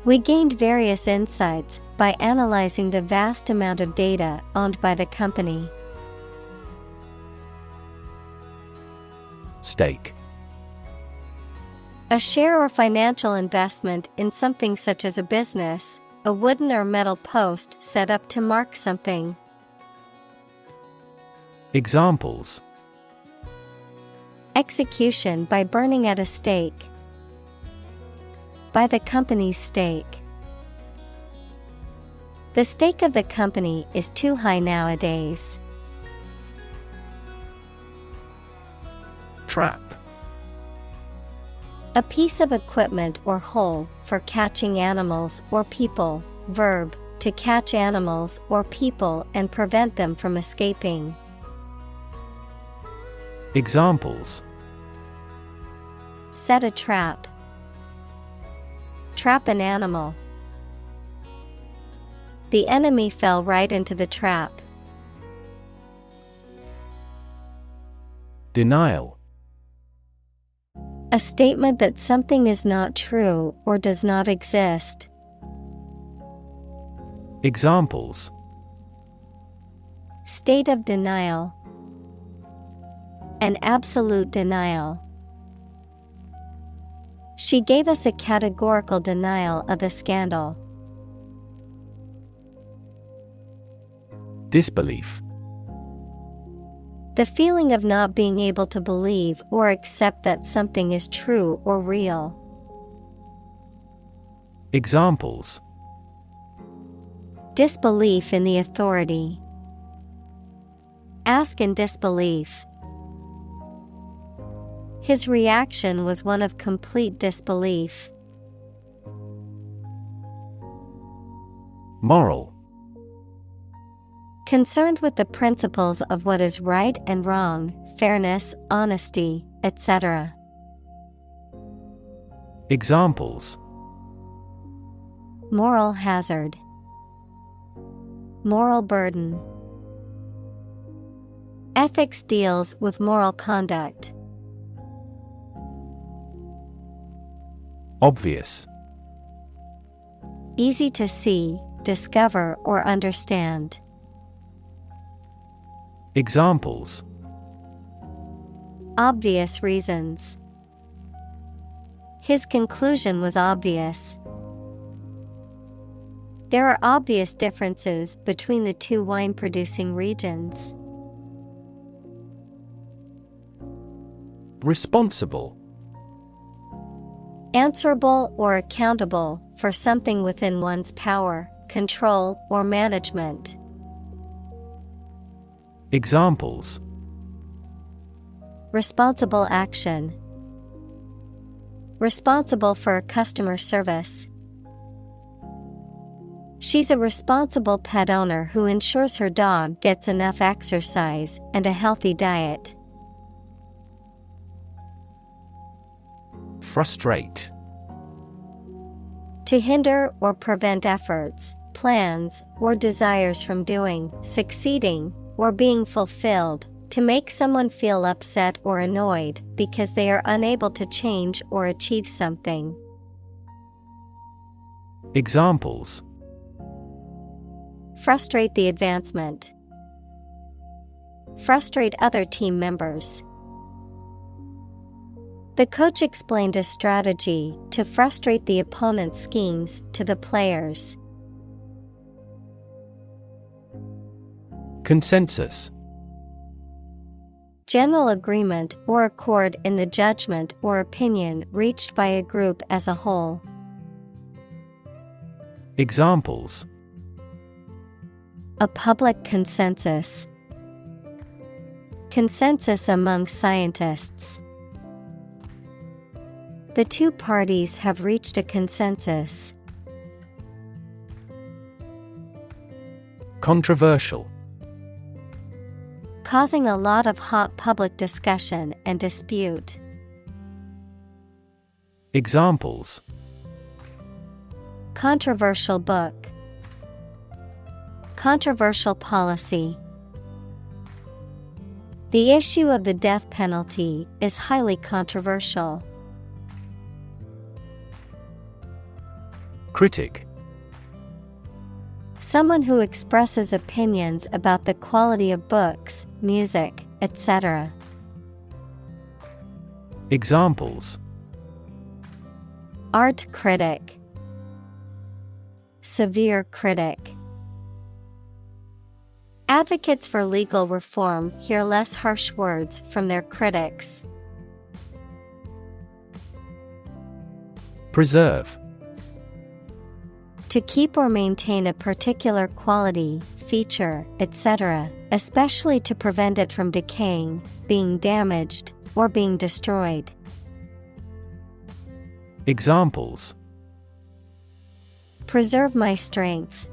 Speaker 1: We gained various insights by analyzing the vast amount of data owned by the company.
Speaker 2: Stake.
Speaker 1: A share or financial investment in something such as a business, a wooden or metal post set up to mark something.
Speaker 2: Examples:
Speaker 1: Execution by burning at a stake. By the company's stake. The stake of the company is too high nowadays.
Speaker 2: Trap.
Speaker 1: A piece of equipment or hole for catching animals or people. Verb, to catch animals or people and prevent them from escaping.
Speaker 2: Examples:
Speaker 1: Set a trap. Trap an animal. The enemy fell right into the trap.
Speaker 2: Denial.
Speaker 1: A statement that something is not true or does not exist.
Speaker 2: Examples:
Speaker 1: State of denial. An absolute denial. She gave us a categorical denial of the scandal.
Speaker 2: Disbelief.
Speaker 1: The feeling of not being able to believe or accept that something is true or real.
Speaker 2: Examples:
Speaker 1: Disbelief in the authority. Ask in disbelief. His reaction was one of complete disbelief.
Speaker 2: Moral.
Speaker 1: Concerned with the principles of what is right and wrong, fairness, honesty, etc.
Speaker 2: Examples:
Speaker 1: Moral hazard. Moral burden. Ethics deals with moral conduct.
Speaker 2: Obvious.
Speaker 1: Easy to see, discover, or understand.
Speaker 2: Examples:
Speaker 1: Obvious reasons. His conclusion was obvious. There are obvious differences between the two wine-producing regions.
Speaker 2: Responsible.
Speaker 1: Answerable or accountable for something within one's power, control, or management.
Speaker 2: Examples:
Speaker 1: Responsible action. Responsible for customer service. She's a responsible pet owner who ensures her dog gets enough exercise and a healthy diet.
Speaker 2: Frustrate.
Speaker 1: To hinder or prevent efforts, plans, or desires from doing, succeeding, or being fulfilled. To make someone feel upset or annoyed because they are unable to change or achieve something.
Speaker 2: Examples:
Speaker 1: Frustrate the advancement. Frustrate other team members. The coach explained a strategy to frustrate the opponent's schemes to the players.
Speaker 2: Consensus.
Speaker 1: General agreement or accord in the judgment or opinion reached by a group as a whole.
Speaker 2: Examples:
Speaker 1: A public consensus. Consensus among scientists. The two parties have reached a consensus.
Speaker 2: Controversial.
Speaker 1: Causing a lot of hot public discussion and dispute.
Speaker 2: Examples:
Speaker 1: Controversial book. Controversial policy. The issue of the death penalty is highly controversial.
Speaker 2: Critic.
Speaker 1: Someone who expresses opinions about the quality of books, music, etc.
Speaker 2: Examples:
Speaker 1: Art critic. Severe critic. Advocates for legal reform hear less harsh words from their critics.
Speaker 2: Preserve.
Speaker 1: To keep or maintain a particular quality, feature, etc., especially to prevent it from decaying, being damaged, or being destroyed.
Speaker 2: Examples:
Speaker 1: Preserve my strength.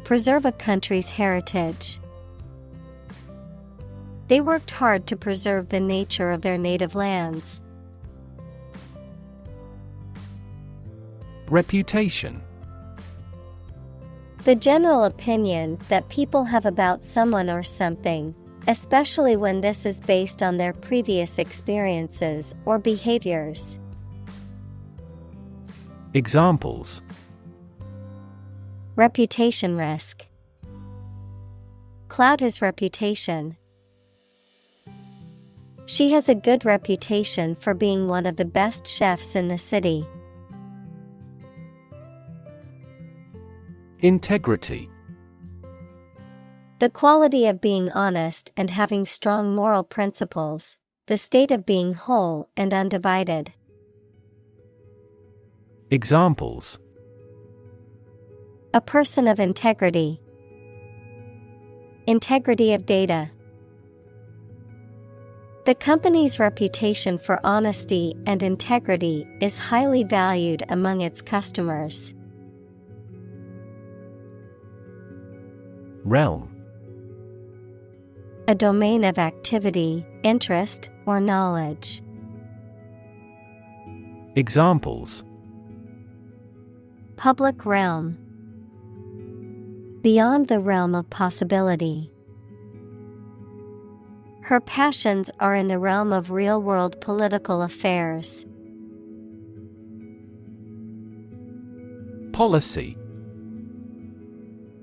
Speaker 1: Preserve a country's heritage. They worked hard to preserve the nature of their native lands.
Speaker 2: Reputation.
Speaker 1: The general opinion that people have about someone or something, especially when this is based on their previous experiences or behaviors.
Speaker 2: Examples:
Speaker 1: Reputation risk. Cloud his reputation. She has a good reputation for being one of the best chefs in the city.
Speaker 2: Integrity.
Speaker 1: The quality of being honest and having strong moral principles, the state of being whole and undivided.
Speaker 2: Examples:
Speaker 1: A person of integrity. Integrity of data. The company's reputation for honesty and integrity is highly valued among its customers.
Speaker 2: Realm.
Speaker 1: A domain of activity, interest, or knowledge.
Speaker 2: Examples:
Speaker 1: Public realm. Beyond the realm of possibility. Her passions are in the realm of real-world political affairs.
Speaker 2: Policy.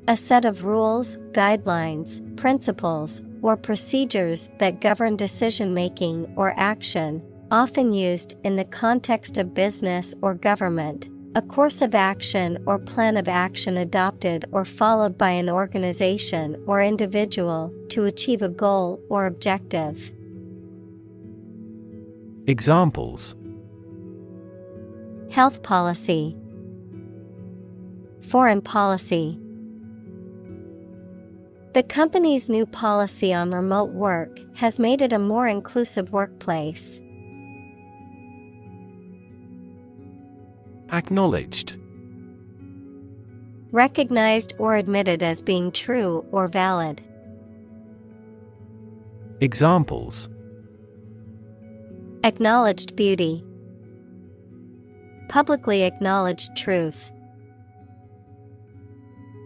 Speaker 1: A set of rules, guidelines, principles, or procedures that govern decision-making or action, often used in the context of business or government. A course of action or plan of action adopted or followed by an organization or individual to achieve a goal or objective.
Speaker 2: Examples:
Speaker 1: Health policy. Foreign policy. The company's new policy on remote work has made it a more inclusive workplace.
Speaker 2: Acknowledged.
Speaker 1: Recognized or admitted as being true or valid.
Speaker 2: Examples:
Speaker 1: Acknowledged beauty. Publicly acknowledged truth.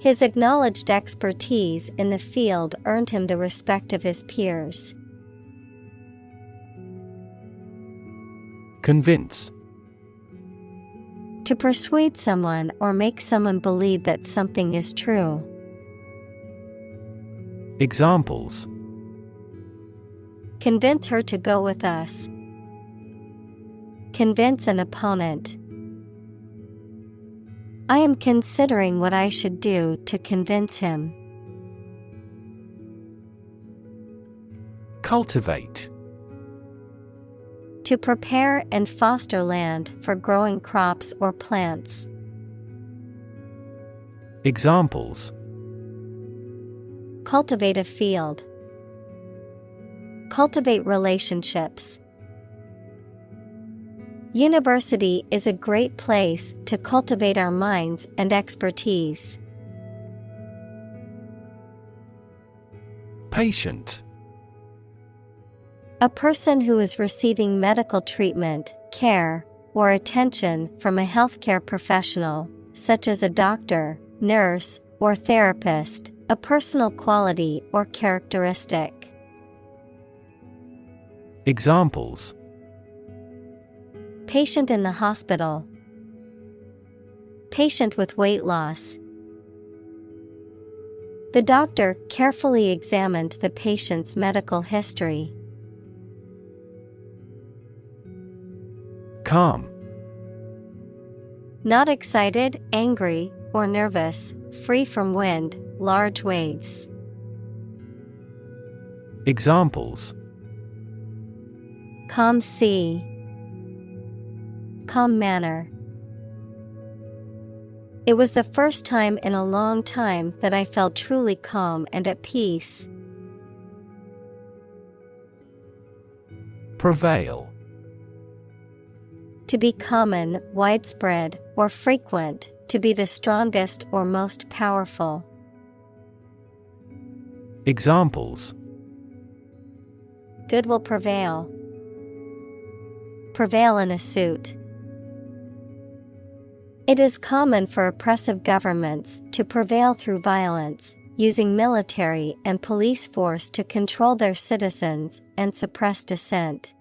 Speaker 1: His acknowledged expertise in the field earned him the respect of his peers.
Speaker 2: Convince.
Speaker 1: To persuade someone or make someone believe that something is true.
Speaker 2: Examples:
Speaker 1: Convince her to go with us. Convince an opponent. I am considering what I should do to convince him.
Speaker 2: Cultivate.
Speaker 1: To prepare and foster land for growing crops or plants.
Speaker 2: Examples:
Speaker 1: Cultivate a field. Cultivate relationships. University is a great place to cultivate our minds and expertise.
Speaker 2: Patient.
Speaker 1: A person who is receiving medical treatment, care, or attention from a healthcare professional, such as a doctor, nurse, or therapist, a personal quality or characteristic.
Speaker 2: Examples:
Speaker 1: Patient in the hospital. Patient with weight loss. The doctor carefully examined the patient's medical history.
Speaker 2: Calm.
Speaker 1: Not excited, angry, or nervous, free from wind, large waves.
Speaker 2: Examples:
Speaker 1: Calm sea. Calm manner. It was the first time in a long time that I felt truly calm and at peace.
Speaker 2: Prevail.
Speaker 1: To be common, widespread, or frequent, to be the strongest or most powerful.
Speaker 2: Examples:
Speaker 1: Good will prevail. Prevail in a suit. It is common for oppressive governments to prevail through violence, using military and police force to control their citizens and suppress dissent.